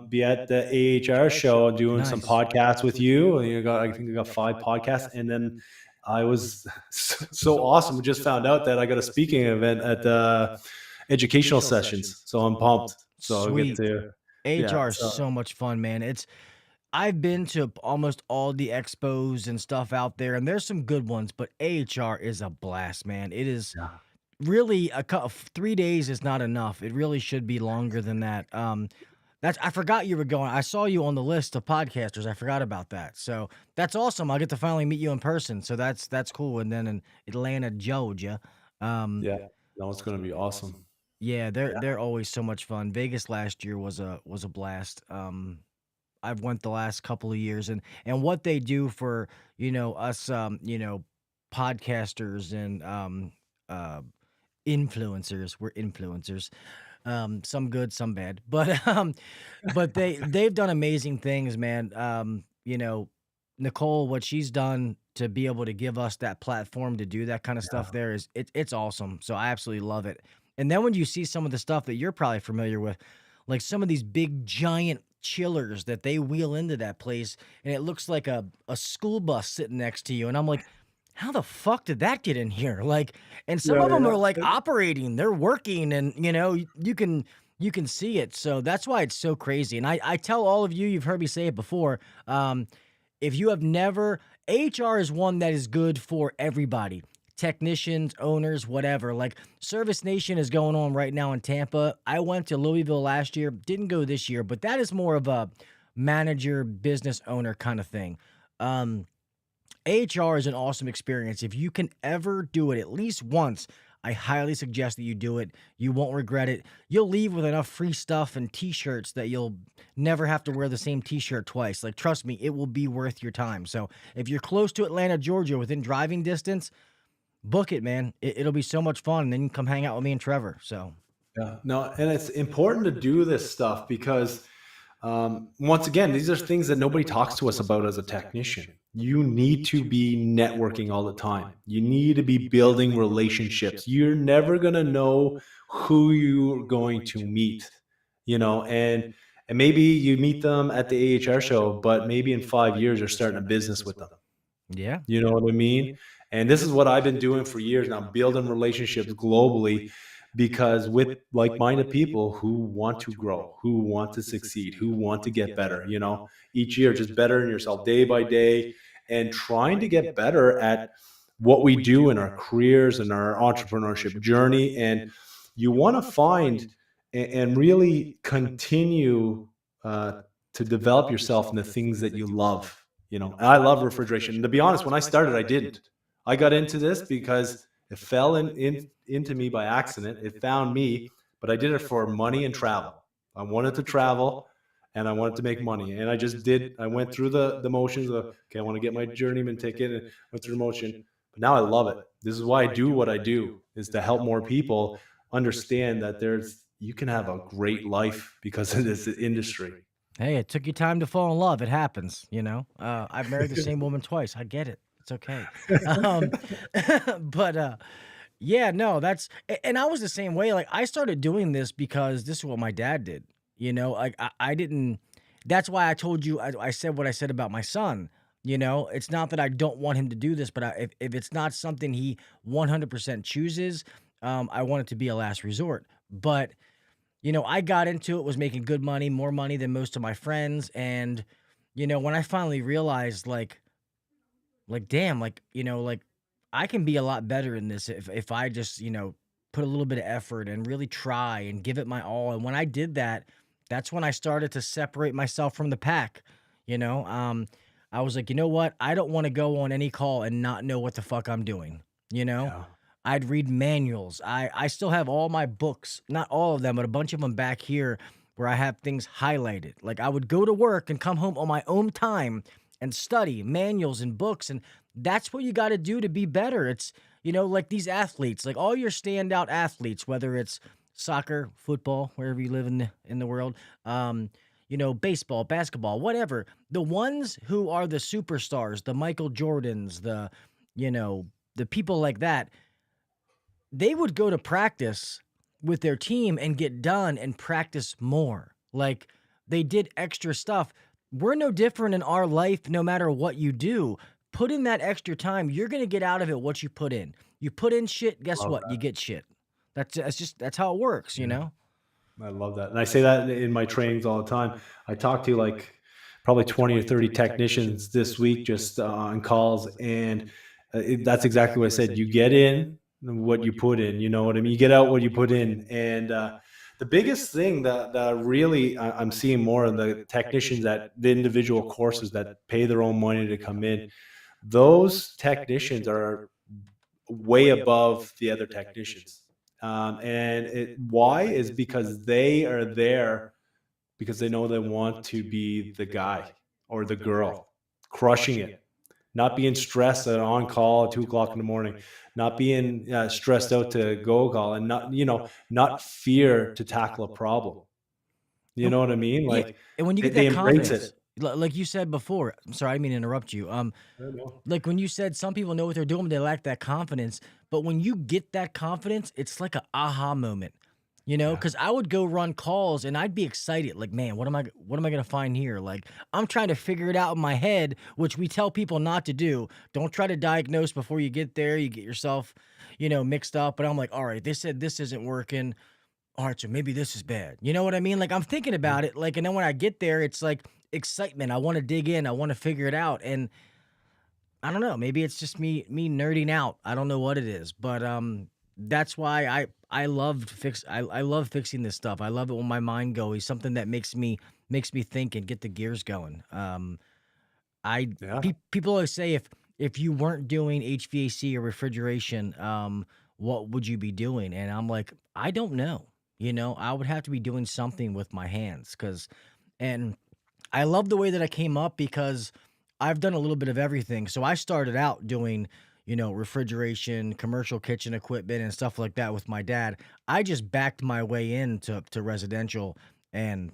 be at the AHR show doing some Nice. podcasts with you. I think I got 5 podcasts. And then I was so awesome. We just found out that I got a speaking event at the educational sessions. So I'm pumped. So I'll get Sweet. to. AHR is so so much fun, man. I've been to almost all the expos and stuff out there, and there's some good ones, but AHR is a blast, man. It is yeah. really 3 days is not enough. It really should be longer than that. I forgot you were going. I saw you on the list of podcasters. I forgot about that. So that's awesome. I'll get to finally meet you in person. So that's cool. And then in Atlanta, Georgia. Yeah. No, it's going to be awesome. Yeah, they're always so much fun. Vegas last year was a blast. I've went the last couple of years, and what they do for us podcasters and influencers. We're influencers. Some good, some bad, but they've done amazing things, man. Nicole, what she's done to be able to give us that platform to do that kind of stuff there it's awesome. So I absolutely love it. And then when you see some of the stuff that you're probably familiar with, like some of these big giant chillers that they wheel into that place, and it looks like a school bus sitting next to you. And I'm like, how the fuck did that get in here? Like, and some of them are like operating, they're working, and you can see it. So that's why it's so crazy. And I tell all of you, you've heard me say it before. If you have never, HR is one that is good for everybody. Technicians, owners, whatever. Like Service Nation is going on right now in Tampa. I went to Louisville last year, didn't go this year, but that is more of a manager, business owner kind of thing. AHR is an awesome experience. If you can ever do it at least once, I highly suggest that you do it. You won't regret it. You'll leave with enough free stuff and t-shirts that you'll never have to wear the same t-shirt twice. Like, trust me, it will be worth your time. So if you're close to Atlanta, Georgia, within driving distance, book it, man. It'll be so much fun. And then you can come hang out with me and Trevor. So Yeah. No, and it's important to do this stuff because once again, these are things that nobody talks to us about as a technician. You need to be networking all the time. You need to be building relationships. You're never going to know who you're going to meet, and maybe you meet them at the AHR show, but maybe in 5 years you're starting a business with them. yeah. You know what I mean? And this is what I've been doing for years now, building relationships globally, because with like-minded people who want to grow, who want to succeed, who want to get better, each year, just bettering yourself day by day and trying to get better at what we do in our careers and our entrepreneurship journey. And you want to find and really continue to develop yourself in the things that you love. I love refrigeration. And to be honest, when I started, I didn't. I got into this because it fell into me by accident. It found me, but I did it for money and travel. I wanted to travel and I wanted to make money. And I just did. I went through the motions of, okay, I want to get my journeyman ticket, and went through the motion. But now I love it. This is why I do what I do, is to help more people understand that you can have a great life because of this industry. Hey, it took you time to fall in love. It happens, I've married the same woman twice. I get it. It's okay. But Yeah, no, and I was the same way. Like, I started doing this because this is what my dad did. Like I didn't. That's why I told you. I said what I said about my son. It's not that I don't want him to do this, but if it's not something he 100% chooses, I want it to be a last resort. But I got into it, was making good money, more money than most of my friends, and when I finally realized, like damn, like I can be a lot better in this if I just, put a little bit of effort and really try and give it my all. And when I did that, that's when I started to separate myself from the pack. You know, I was like, you know what? I don't want to go on any call and not know what the fuck I'm doing. You know, Yeah. I'd read manuals. I still have all my books, not all of them, but a bunch of them back here where I have things highlighted. Like I would go to work and come home on my own time and study manuals and books. And that's what you got to do to be better. It's, like these athletes, like all your standout athletes, whether it's soccer, football, wherever you live in the world, baseball, basketball, whatever. The ones who are the superstars, the Michael Jordans, the people like that, they would go to practice with their team and get done and practice more. Like they did extra stuff. We're no different in our life, no matter what you do. Put in that extra time. You're going to get out of it what you put in. You put in shit, guess Love what? that. You get shit. That's how it works, you Yeah. know? I love that. And I say that in my trainings all the time. I talk to like probably 20 or 30 technicians this week just on calls. And that's exactly what I said. You get in what you put in, you know what I mean? You get out what you put in. And the biggest thing that really I'm seeing more of the technicians at the individual courses that pay their own money to come in, those technicians are way above the other technicians. Why is because they are there because they know they want to be the guy or the girl crushing it, not being stressed at on call at 2:00 in the morning, not being stressed out to go call, and not fear to tackle a problem. You know what I mean? Yeah, Like and when you get they that embrace confidence, it. like you said before, I'm sorry, I didn't mean to interrupt you. I don't know. Like when you said some people know what they're doing, but they lack that confidence. But when you get that confidence, it's like a aha moment, Yeah. because I would go run calls and I'd be excited. Like, man, what am I going to find here? Like, I'm trying to figure it out in my head, which we tell people not to do. Don't try to diagnose before you get there. You get yourself, mixed up. But I'm like, all right, they said this isn't working. All right, so maybe this is bad. You know what I mean? Like I'm thinking about it, like, and then when I get there, it's like excitement. I want to dig in. I want to figure it out. And I don't know. Maybe it's just me nerding out. I don't know what it is, but that's why I love fixing this stuff. I love it when my mind goes. Something that makes me think and get the gears going. Yeah. People always say if you weren't doing HVAC or refrigeration, what would you be doing? And I'm like, I don't know. I would have to be doing something with my hands and I love the way that I came up because I've done a little bit of everything. So I started out doing, refrigeration, commercial kitchen equipment and stuff like that with my dad. I just backed my way into residential and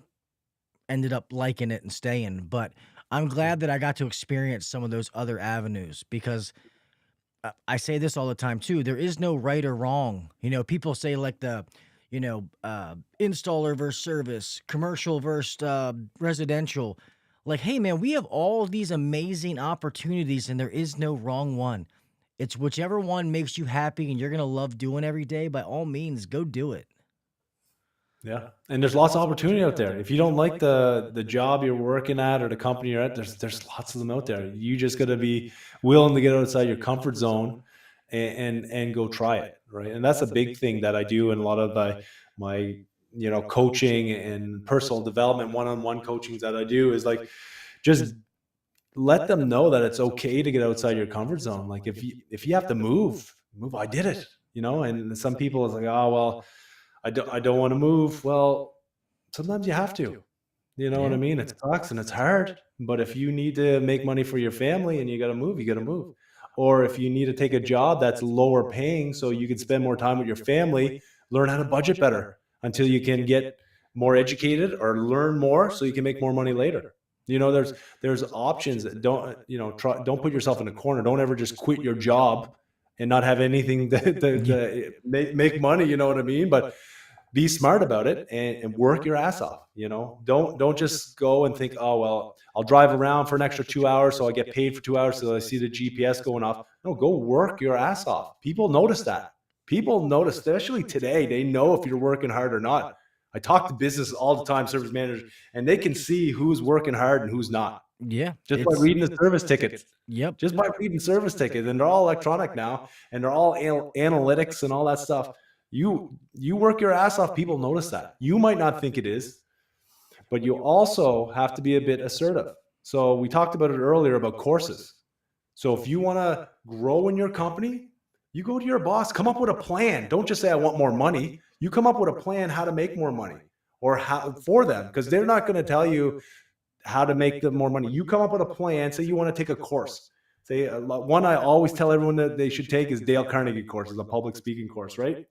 ended up liking it and staying. But I'm glad that I got to experience some of those other avenues because I say this all the time too. There is no right or wrong. People say like installer versus service, commercial versus residential. Like, hey man, we have all these amazing opportunities and there is no wrong one. It's whichever one makes you happy and you're going to love doing every day. By all means, go do it. Yeah. And there's lots of opportunity out there. If you don't like the job you're working at or the company you're at, there's lots of them out there. You just got to be willing to get outside your comfort zone and go try it. Right. And that's a big thing that I do in a lot of my coaching and personal development, one-on-one coachings that I do is like, just let them know that it's okay to get outside your comfort zone. Like if you have to move, I did it, and some people is like, oh, well, I don't want to move. Well, sometimes you have to, you know what I mean? It sucks and it's hard, but if you need to make money for your family and you got to move, you got to move. Or if you need to take a job that's lower paying so you can spend more time with your family, learn how to budget better until you can get more educated or learn more so you can make more money later. There's options that don't put yourself in a corner. Don't ever just quit your job and not have anything to make money. You know what I mean? But be smart about it and work your ass off. Don't just go and think, oh, well, I'll drive around for an extra 2 hours, so I get paid for 2 hours, so I see the GPS going off. No, go work your ass off. People notice that. People notice, especially today, they know if you're working hard or not. I talk to business all the time, service managers, and they can see who's working hard and who's not. Yeah. Just by reading the service tickets. Yep. Just by reading service tickets. And they're all electronic now, and they're all analytics and all that stuff. You work your ass off, people notice that. You might not think it is, but you also have to be a bit assertive. So we talked about it earlier about courses. So if you want to grow in your company, you go to your boss, come up with a plan. Don't just say, I want more money. You come up with a plan how to make more money or how for them, because they're not going to tell you how to make them more money. You come up with a plan. Say you want to take a course. Say one I always tell everyone that they should take is Dale Carnegie course, is a public speaking course, right?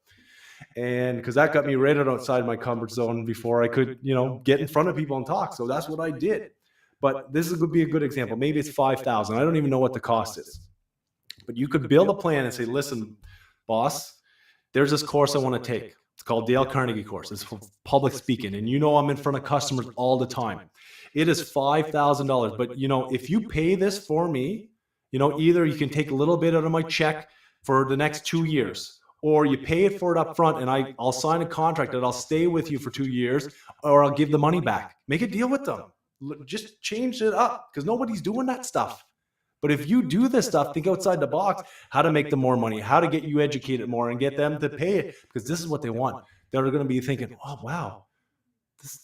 And because that got me right outside my comfort zone before I could, get in front of people and talk. So that's what I did. But this would be a good example. Maybe it's $5,000. I don't even know what the cost is. But you could build a plan and say, listen, boss, there's this course I want to take. It's called Dale Carnegie course. It's for public speaking. And I'm in front of customers all the time. It is $5,000. But, if you pay this for me, either you can take a little bit out of my check for the next 2 years, or you pay it for it up front and I'll sign a contract that I'll stay with you for 2 years, or I'll give the money back. Make a deal with them. Just change it up, because nobody's doing that stuff. But if you do this stuff, think outside the box, how to make them more money, how to get you educated more and get them to pay it, because this is what they want. They're going to be thinking, oh, wow,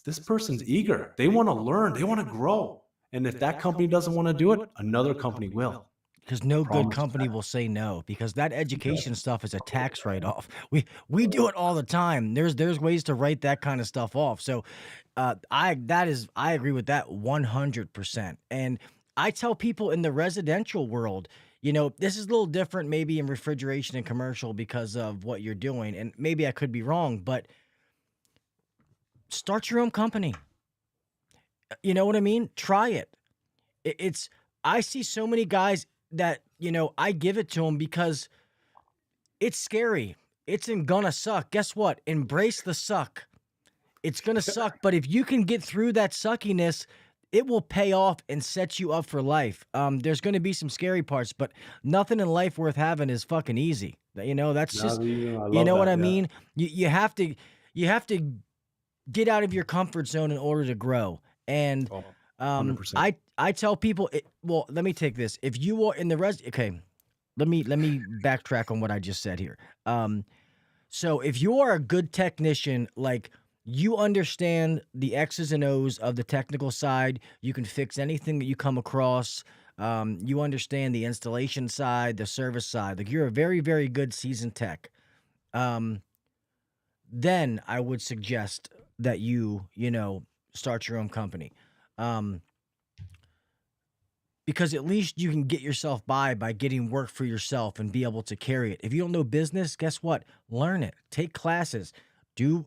this person's eager. They want to learn. They want to grow. And if that company doesn't want to do it, another company will. Because no good company will say no, because that education stuff is a tax write-off. We do it all the time. There's ways to write that kind of stuff off. So I agree with that 100%. And I tell people in the residential world, this is a little different maybe in refrigeration and commercial because of what you're doing. And maybe I could be wrong, but start your own company. You know what I mean? Try it. I see so many guys that, I give it to them because it's scary. It's gonna suck. Guess what? Embrace the suck. It's gonna suck. But if you can get through that suckiness, it will pay off and set you up for life. There's going to be some scary parts, but nothing in life worth having is fucking easy. That's just, what I mean? You have to get out of your comfort zone in order to grow. And 100%. I tell people, let me take this. If you are in the okay, let me backtrack on what I just said here. So if you are a good technician, like, you understand the X's and O's of the technical side. You can fix anything that you come across. You understand the installation side, the service side. Like, you're a very, very good seasoned tech. Then I would suggest that you start your own company. Because at least you can get yourself by getting work for yourself and be able to carry it. If you don't know business, guess what? Learn it. Take classes. Do,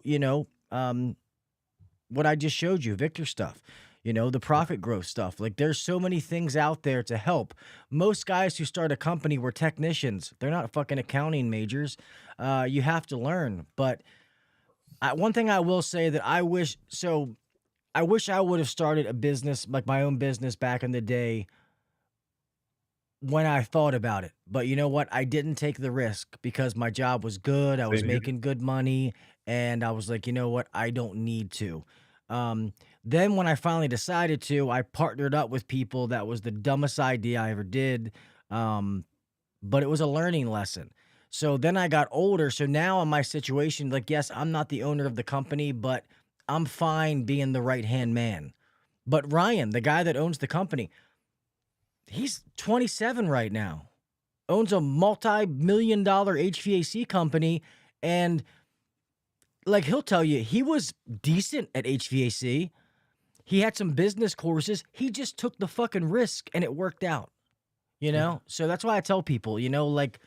what I just showed you, Victor stuff, the profit growth stuff. Like, there's so many things out there to help. Most guys who start a company were technicians. They're not fucking accounting majors. You have to learn. But one thing I will say that I wish I would have started a business, like my own business back in the day when I thought about it. But you know what? I didn't take the risk because my job was good. I was making good money. And I was like, you know what? I don't need to. Then when I finally decided to, I partnered up with people. That was the dumbest idea I ever did. But it was a learning lesson. So then I got older. So now in my situation, like, yes, I'm not the owner of the company, but I'm fine being the right-hand man. But Ryan, the guy that owns the company, he's 27 right now, owns a multi-million-dollar HVAC company, and like, he'll tell you, he was decent at HVAC. He had some business courses. He just took the fucking risk, and it worked out, So that's why I tell people, like,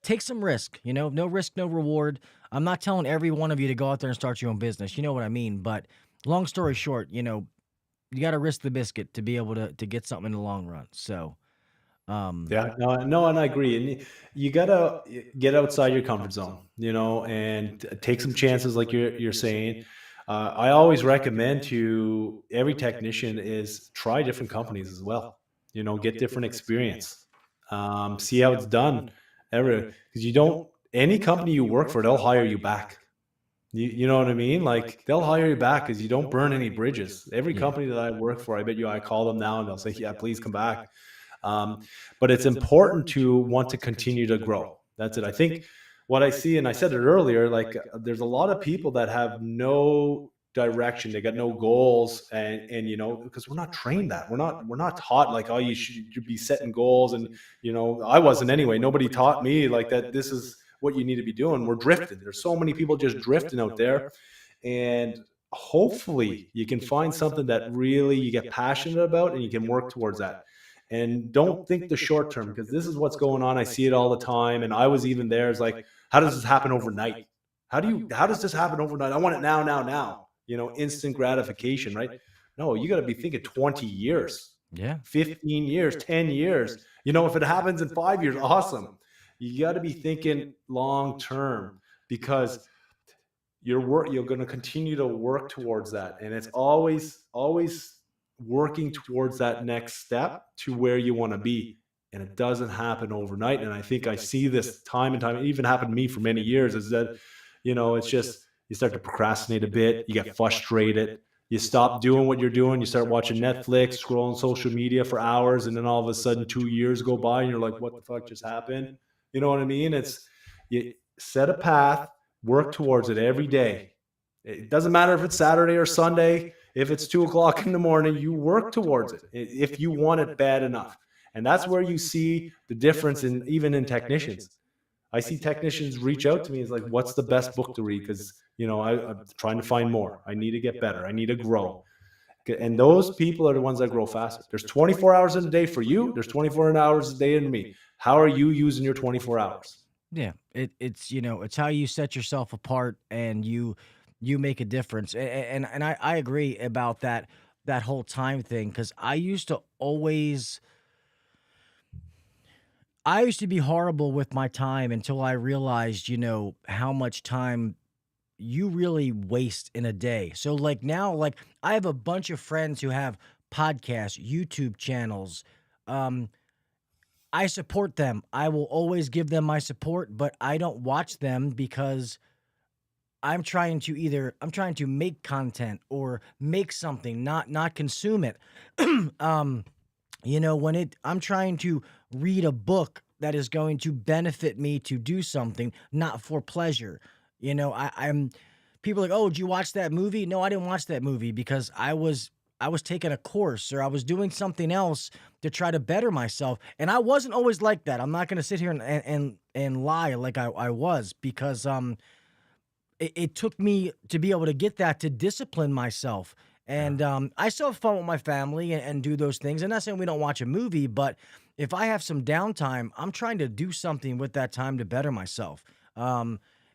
take some risk, no risk, no reward. I'm not telling every one of you to go out there and start your own business. You know what I mean? But long story short, you got to risk the biscuit to be able to get something in the long run. So Yeah, no, and I agree. And you gotta get outside your comfort zone, and take some chances, like you're saying. I always recommend to every technician is try different companies as well. Get different experience. See how it's done. Because you don't any company you work for, they'll hire you back. You know what I mean? Like they'll hire you back because you don't burn any bridges. Every Yeah. company that I work for, I bet you I call them now and they'll say, "Yeah, please come back." But it's important to want to continue to grow. That's it. I think what I see, and I said it earlier, like there's a lot of people that have no direction. They got no goals, and because we're not trained that we're not taught like, oh, you should be setting goals, and I wasn't anyway. Nobody taught me like that. This is what you need to be doing. We're drifting. There's so many people just drifting out there, and hopefully you can find something that really you get passionate about and you can work towards that. And don't think the short term, because this is what's going on. I see it all the time. And I was even there. It's like, how does this happen overnight? How does this happen overnight? I want it now. Instant gratification, right? No, you got to be thinking 20 years, Yeah. 15 years, 10 years. If it happens in 5 years, awesome. You got to be thinking long term, because you're going to continue to work towards that. And it's always working towards that next step to where you want to be. And it doesn't happen overnight. And I think I see this time and time. It even happened to me for many years, is that, it's just, you start to procrastinate a bit. You get frustrated. You stop doing what you're doing. You start watching Netflix, scrolling social media for hours. And then all of a sudden 2 years go by and you're like, what the fuck just happened? You know what I mean? You set a path, work towards it every day. It doesn't matter if it's Saturday or Sunday. If it's 2:00 in the morning, you work towards it if you want it bad enough. And that's where you see the difference even in technicians. I see technicians reach out to me. It's like, what's the best book to read? Because, I'm trying to find more. I need to get better. I need to grow. And those people are the ones that grow faster. There's 24 hours in a day for you. There's 24 hours a day in me. How are you using your 24 hours? Yeah. It's how you set yourself apart, and you make a difference. And I agree about that whole time thing, because I used to be horrible with my time until I realized, how much time you really waste in a day. So like now, like I have a bunch of friends who have podcasts, YouTube channels. I support them. I will always give them my support, but I don't watch them because I'm trying to make content or make something, not consume it. I'm trying to read a book that is going to benefit me to do something, not for pleasure. I'm people are like, oh, did you watch that movie? No, I didn't watch that movie because I was taking a course, or I was doing something else to try to better myself. And I wasn't always like that. I'm not going to sit here and lie like I was, because it took me to be able to get that, to discipline myself. And I still have fun with my family and do those things. I'm not saying we don't watch a movie, but if I have some downtime, I'm trying to do something with that time to better myself.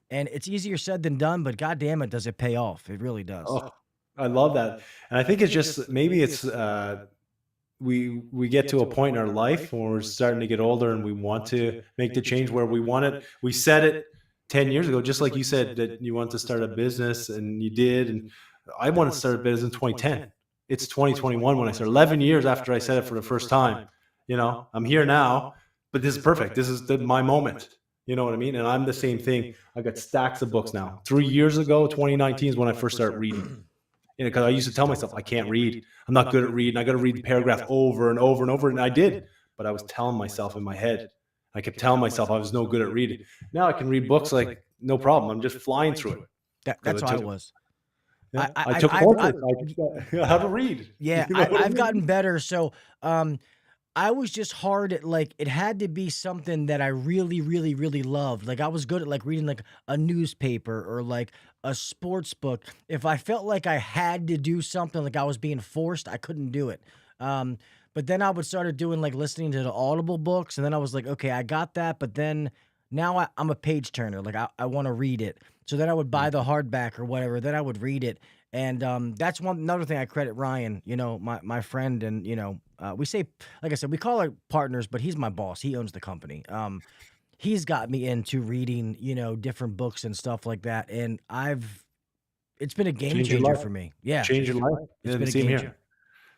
And it's easier said than done, but goddamn it, does it pay off? It really does. Oh, I love that. And I think it's just, maybe it's, we get to a point in our life when we're starting to get older and we want to make the change where we want it. We said it 10 years ago, just like you said that you want to start a business, and you did. And I wanted to start a business in 2010. It's 2021 when I started, 11 years after I said it for the first time. I'm here now, but this is perfect. This is my moment. You know what I mean? And I'm the same thing. I got stacks of books now. 3 years ago, 2019 is when I first started reading. Because I used to tell myself, I can't read. I'm not good at reading. I got to read the paragraph over and over and over. And I did. But I was telling myself in my head. I kept telling myself I was no good at reading. Now I can read books like no problem. I'm just flying through it. That's how I was. Yeah, I took courses. How to read. Yeah, I've gotten better. So I was just hard at, like, it had to be something that I really, really, really loved. Like I was good at like reading like a newspaper or like a sports book. If I felt like I had to do something, like I was being forced, I couldn't do it. But then I would start doing like listening to the Audible books, and then I was like, okay, I got that. But then now I'm a page turner. Like I want to read it. So then I would buy the hardback or whatever. Then I would read it. And that's another thing I credit Ryan, my friend, and we say, like I said, we call our partners, but he's my boss. He owns the company. He's got me into reading, different books and stuff like that, and it's been a game Change your changer life. for me. Yeah, Change your life. it's Yeah, been a same game here.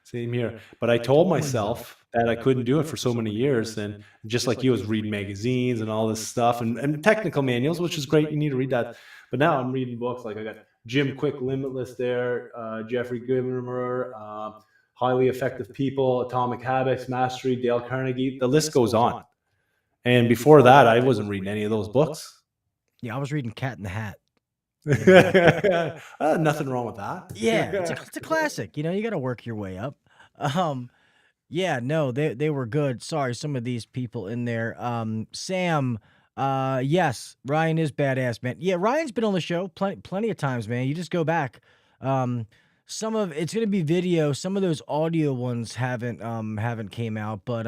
Same here. But I told myself that I couldn't do it for so many years. And just like you, I was reading magazines and all this stuff and technical manuals, which is great. You need to read that. But now I'm reading books like I got Jim Quick Limitless there, Jeffrey Gitomer, Highly Effective People, Atomic Habits, Mastery, Dale Carnegie. The list goes on. And before that, I wasn't reading any of those books. Yeah, I was reading Cat in the Hat. Nothing wrong with that. Yeah, it's a classic. You got to work your way up. Yeah, no, they were good. Sorry, some of these people in there. Sam, yes, Ryan is badass, man. Yeah, Ryan's been on the show plenty of times, man. You just go back. Some of it's gonna be video. Some of those audio ones haven't came out, but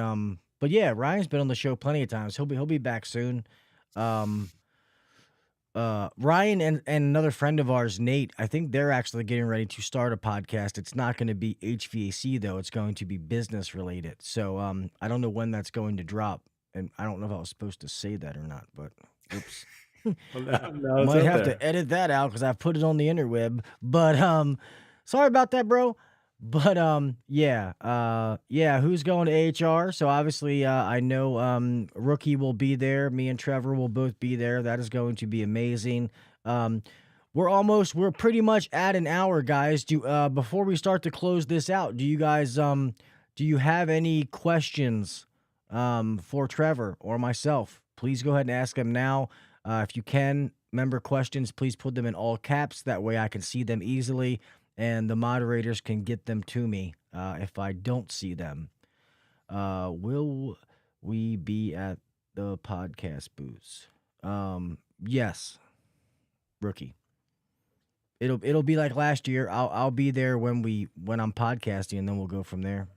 yeah, Ryan's been on the show plenty of times. He'll be back soon. Ryan and another friend of ours, Nate, I think they're actually getting ready to start a podcast. It's not going to be HVAC though. It's going to be business related. So I don't know when that's going to drop, and I don't know if I was supposed to say that or not, but oops. No, Might have to edit that out because I put it on the interweb. But sorry about that, bro. But yeah, who's going to HR? So obviously, I know Rookie will be there. Me and Trevor will both be there. That is going to be amazing. We're pretty much at an hour, guys. Before we start to close this out, do you guys do you have any questions for Trevor or myself? Please go ahead and ask them now. If you can, member questions, please put them in all caps. That way I can see them easily, and the moderators can get them to me if I don't see them. Will we be at the podcast booths? Yes, Rookie. It'll be like last year. I'll be there when I'm podcasting, and then we'll go from there.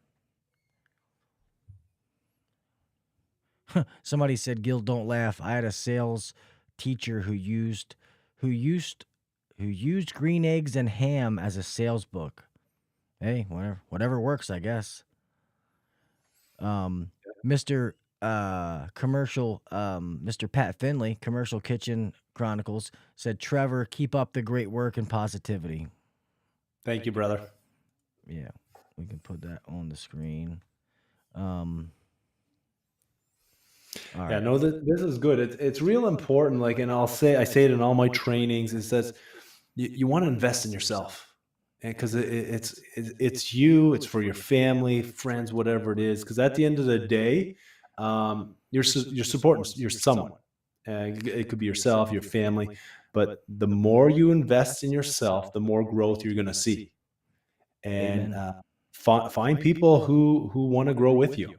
Somebody said, "Gil, don't laugh." I had a sales teacher who used green eggs and ham as a sales book. Hey, whatever works, I guess. Mr. Mr. Pat Finley, Commercial Kitchen Chronicles, said, "Trevor, keep up the great work and positivity." Thank you, brother. Yeah, we can put that on the screen. All Yeah, right. no, this is good. It's real important. Like, and I say it in all my trainings. It says you want to invest in yourself, and because it's you, it's for your family, friends, whatever it is. Because at the end of the day, you're supporting someone. It could be yourself, your family, but the more you invest in yourself, the more growth you're going to see. And find people who want to grow with you.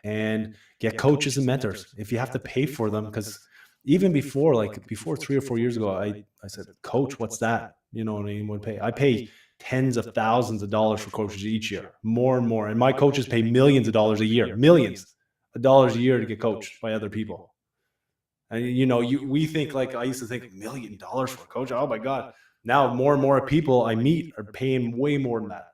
And get coaches and mentors if you have to pay for them. Because even before 3 or 4 years ago, I said, "Coach, what's that?" You know what I mean? I pay tens of thousands of dollars for coaches each year, more and more. And my coaches pay millions of dollars a year, millions of dollars a year to get coached by other people. And we think, like, I used to think $1 million for a coach. Oh my God. Now more and more people I meet are paying way more than that.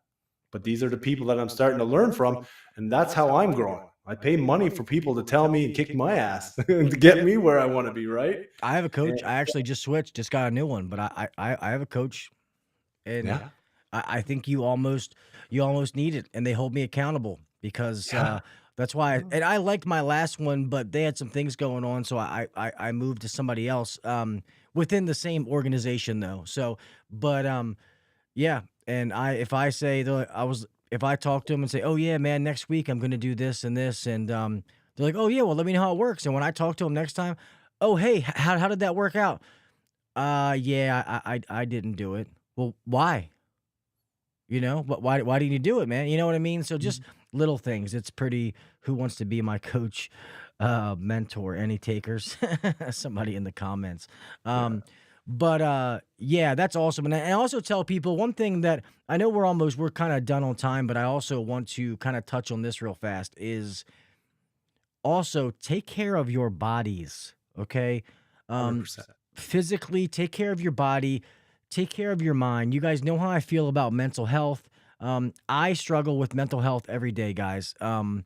But these are the people that I'm starting to learn from. And that's how I'm growing. I pay money for people to tell me and kick my ass to get me where I want to be, right? I have a coach. I actually just switched, just got a new one, but I have a coach, and Yeah. I think you almost need it, and they hold me accountable because that's why. And I liked my last one, but they had some things going on, so I moved to somebody else within the same organization though. So, but yeah, and if I talk to them and say, "Oh yeah, man, next week I'm going to do this and this," and they're like, "Oh yeah, well let me know how it works." And when I talk to them next time, "Oh hey, how did that work out?" Yeah, I didn't do it. Well, why? Why didn't you do it, man? You know what I mean? So just little things. It's pretty. Who wants to be my coach, mentor? Any takers? Somebody in the comments. But yeah, that's awesome. And I also tell people one thing that I know we're kind of done on time, but I also want to kind of touch on this real fast is also take care of your bodies. Okay. 100%. Physically take care of your body. take care of your mind. You guys know how I feel about mental health. I struggle with mental health every day, guys. And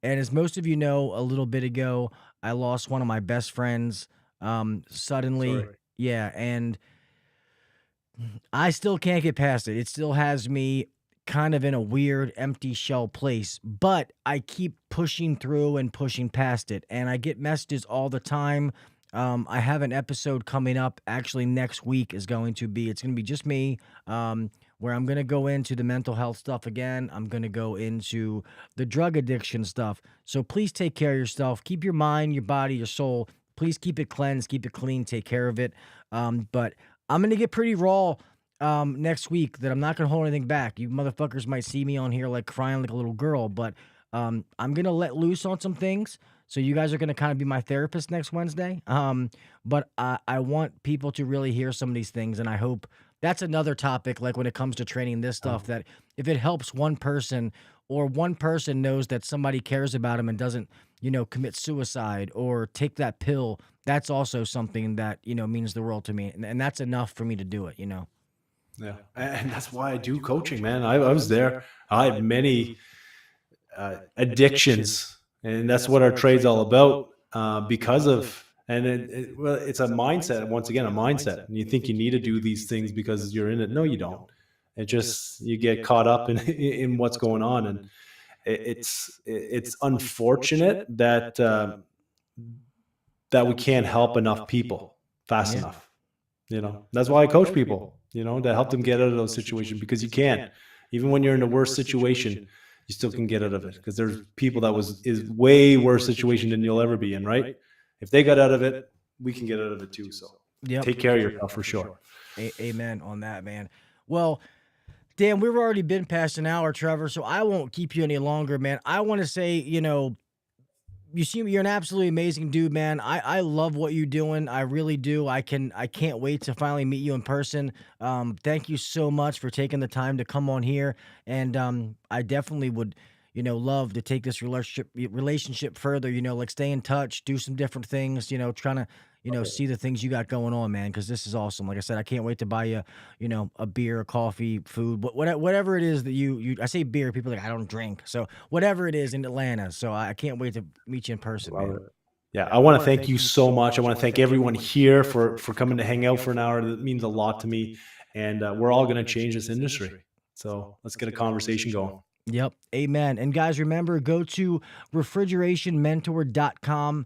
as most of you know, a little bit ago, I lost one of my best friends suddenly. Sorry. Yeah, and I still can't get past it. It still has me kind of in a weird empty shell place, but I keep pushing through and pushing past it. And I get messages all the time. I have an episode coming up actually next week it's going to be just me, where I'm going to go into the mental health stuff again. I'm going to go into the drug addiction stuff. So please take care of yourself. Keep your mind, your body, your soul. Please keep it cleansed, keep it clean, take care of it. But I'm going to get pretty raw next week that I'm not going to hold anything back. You motherfuckers might see me on here like crying like a little girl, but I'm going to let loose on some things. So you guys are going to kind of be my therapist next Wednesday. But I want people to really hear some of these things. And I hope that's another topic, like when it comes to training this stuff, that if it helps one person or one person knows that somebody cares about them and doesn't, commit suicide or take that pill, that's also something that, means the world to me. And that's enough for me to do it, Yeah. And that's why I do coaching, man. I was there. I had many addictions, and that's what our trade's all about, because of, and it's a mindset. Once again, a mindset. And you think you need to do these things because you're in it. No, you don't. It just, you get caught up in what's going on. And it's unfortunate that we can't help enough people fast enough. That's why I coach people, to help them get out of those situations, because you can. Even when you're in the worst situation, you still can get out of it, because there's people that is way worse situation than you'll ever be in, right? If they got out of it, we can get out of it too. So take care of yourself for sure. Amen on that, man. Well, Dan, we've already been past an hour, Trevor, so I won't keep you any longer, man. I want to say, you seem, you're an absolutely amazing dude, man. I love what you're doing. I really do. I can't wait to finally meet you in person. Thank you so much for taking the time to come on here. And I definitely would, love to take this relationship further, like stay in touch, do some different things, trying to, see the things you got going on, man, because this is awesome. Like I said, I can't wait to buy you, a beer, a coffee, food, whatever it is that you I say beer, people are like, I don't drink. So whatever it is in Atlanta. So I can't wait to meet you in person, man. Yeah, I want to thank you so much. I want to thank everyone here for coming to hang out for an hour. That means a lot to me. And we're all going to change this industry. So let's get a conversation going. Yep. Amen. And guys, remember, go to refrigerationmentor.com.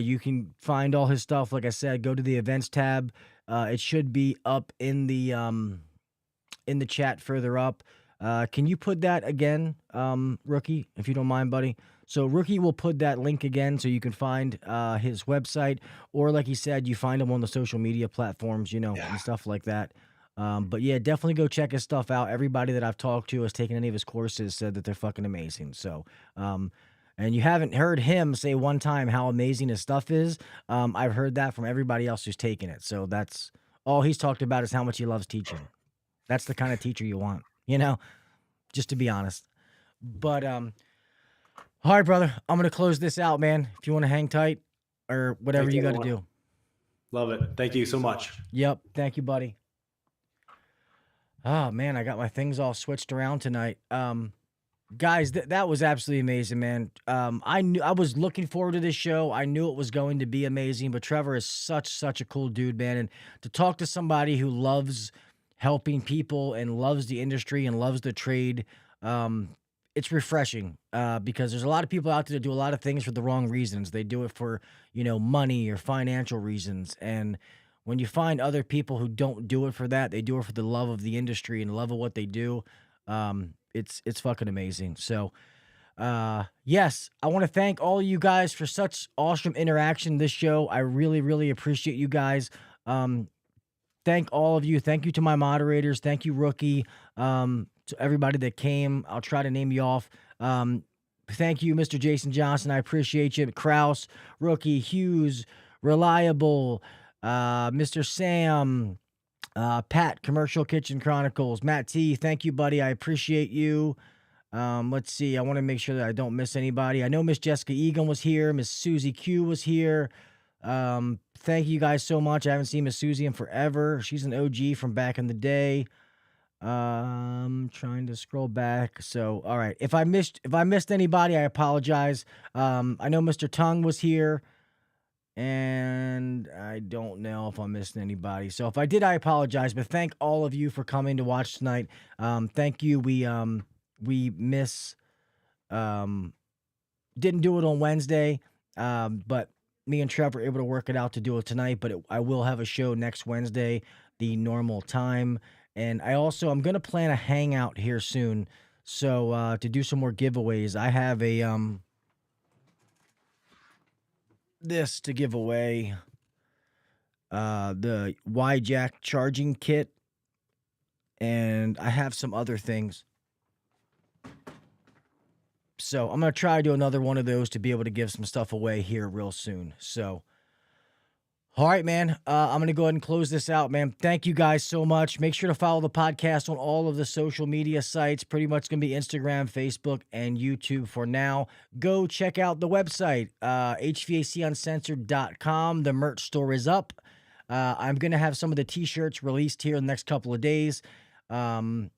You can find all his stuff. Like I said, go to the events tab. It should be up in the chat further up. Can you put that again, Rookie, if you don't mind, buddy? So Rookie will put that link again so you can find his website, or like he said, you find him on the social media platforms, and stuff like that. But yeah, definitely go check his stuff out. Everybody that I've talked to has taken any of his courses said that they're fucking amazing. So, and you haven't heard him say one time how amazing his stuff is. I've heard that from everybody else who's taken it. So that's all he's talked about, is how much he loves teaching. That's the kind of teacher you want, just to be honest. But, all right, brother, I'm going to close this out, man. If you want to hang tight or whatever you got to do. Love it. Thank you so much. Yep. Thank you, buddy. Oh, man, I got my things all switched around tonight. Guys, that was absolutely amazing, man. I was looking forward to this show. I knew it was going to be amazing, but Trevor is such a cool dude, man. And to talk to somebody who loves helping people and loves the industry and loves the trade, it's refreshing, because there's a lot of people out there that do a lot of things for the wrong reasons. They do it for, money or financial reasons. And when you find other people who don't do it for that, they do it for the love of the industry and love of what they do. It's fucking amazing. So, yes, I want to thank all of you guys for such awesome interaction this show. I really appreciate you guys. Thank all of you. Thank you to my moderators. Thank you, Rookie. To everybody that came. I'll try to name you off. Thank you, Mr. Jason Johnson. I appreciate you. Kraus, Rookie, Hughes, Reliable, Mr. Sam, Pat, Commercial Kitchen Chronicles, Matt T. Thank you, buddy. I appreciate you. Let's see. I want to make sure that I don't miss anybody. I know Miss Jessica Egan was here. Miss Susie Q was here. Thank you guys so much. I haven't seen Miss Susie in forever. She's an OG from back in the day. Trying to scroll back. So, all right. If I missed anybody, I apologize. I know Mr. Tongue was here, and I don't know if I missed anybody. So if I did, I apologize. But thank all of you for coming to watch tonight. Thank you. We miss. Didn't do it on Wednesday, but me and Trevor were able to work it out to do it tonight. But I will have a show next Wednesday, the normal time. And I'm going to plan a hangout here soon. So to do some more giveaways, I have this to give away, the YJack charging kit, and I have some other things. So I'm going to try to do another one of those to be able to give some stuff away here real soon. So, all right, man. I'm going to go ahead and close this out, man. Thank you guys so much. Make sure to follow the podcast on all of the social media sites. Pretty much going to be Instagram, Facebook, and YouTube for now. Go check out the website, HVACuncensored.com. The merch store is up. I'm going to have some of the t-shirts released here in the next couple of days. So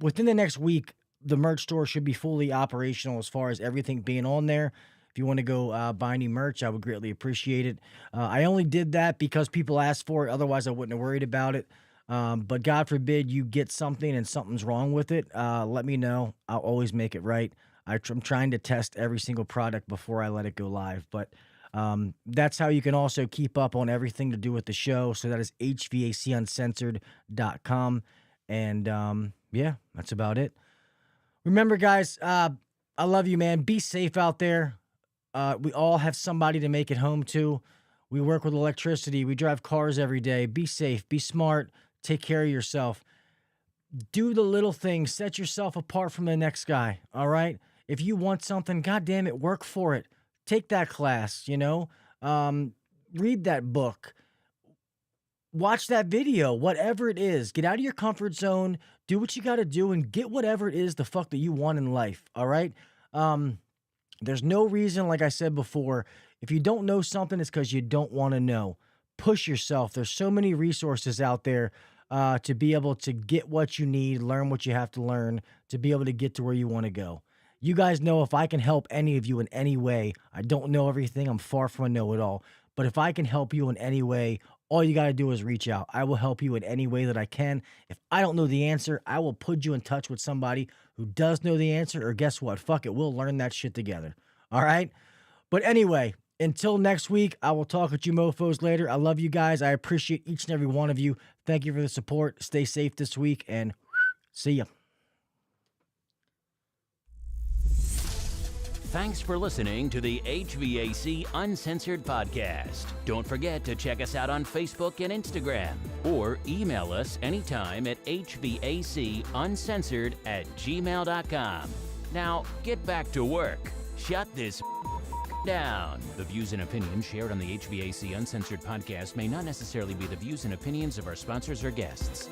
within the next week, the merch store should be fully operational as far as everything being on there. If you want to go buy any merch, I would greatly appreciate it. I only did that because people asked for it. Otherwise, I wouldn't have worried about it. But God forbid you get something and something's wrong with it. Let me know. I'll always make it right. I'm trying to test every single product before I let it go live. But that's how you can also keep up on everything to do with the show. So that is HVACuncensored.com. And yeah, that's about it. Remember, guys, I love you, man. Be safe out there. We all have somebody to make it home to. We work with electricity. We drive cars every day. Be safe. Be smart. Take care of yourself. Do the little things. Set yourself apart from the next guy, all right? If you want something, goddamn it, work for it. Take that class, read that book. Watch that video, whatever it is. Get out of your comfort zone. Do what you got to do and get whatever it is the fuck that you want in life, all right? There's no reason, like I said before, if you don't know something, it's because you don't want to know. Push yourself. There's so many resources out there to be able to get what you need, learn what you have to learn, to be able to get to where you want to go. You guys know if I can help any of you in any way, I don't know everything. I'm far from a know-it-all. But if I can help you in any way, all you got to do is reach out. I will help you in any way that I can. If I don't know the answer, I will put you in touch with somebody who does know the answer, or guess what? Fuck it. We'll learn that shit together. All right? But anyway, until next week, I will talk with you mofos later. I love you guys. I appreciate each and every one of you. Thank you for the support. Stay safe this week, and see ya. Thanks for listening to the HVAC Uncensored Podcast. Don't forget to check us out on Facebook and Instagram, or email us anytime at hvacuncensored@gmail.com. Now, get back to work. Shut this down. The views and opinions shared on the HVAC Uncensored Podcast may not necessarily be the views and opinions of our sponsors or guests.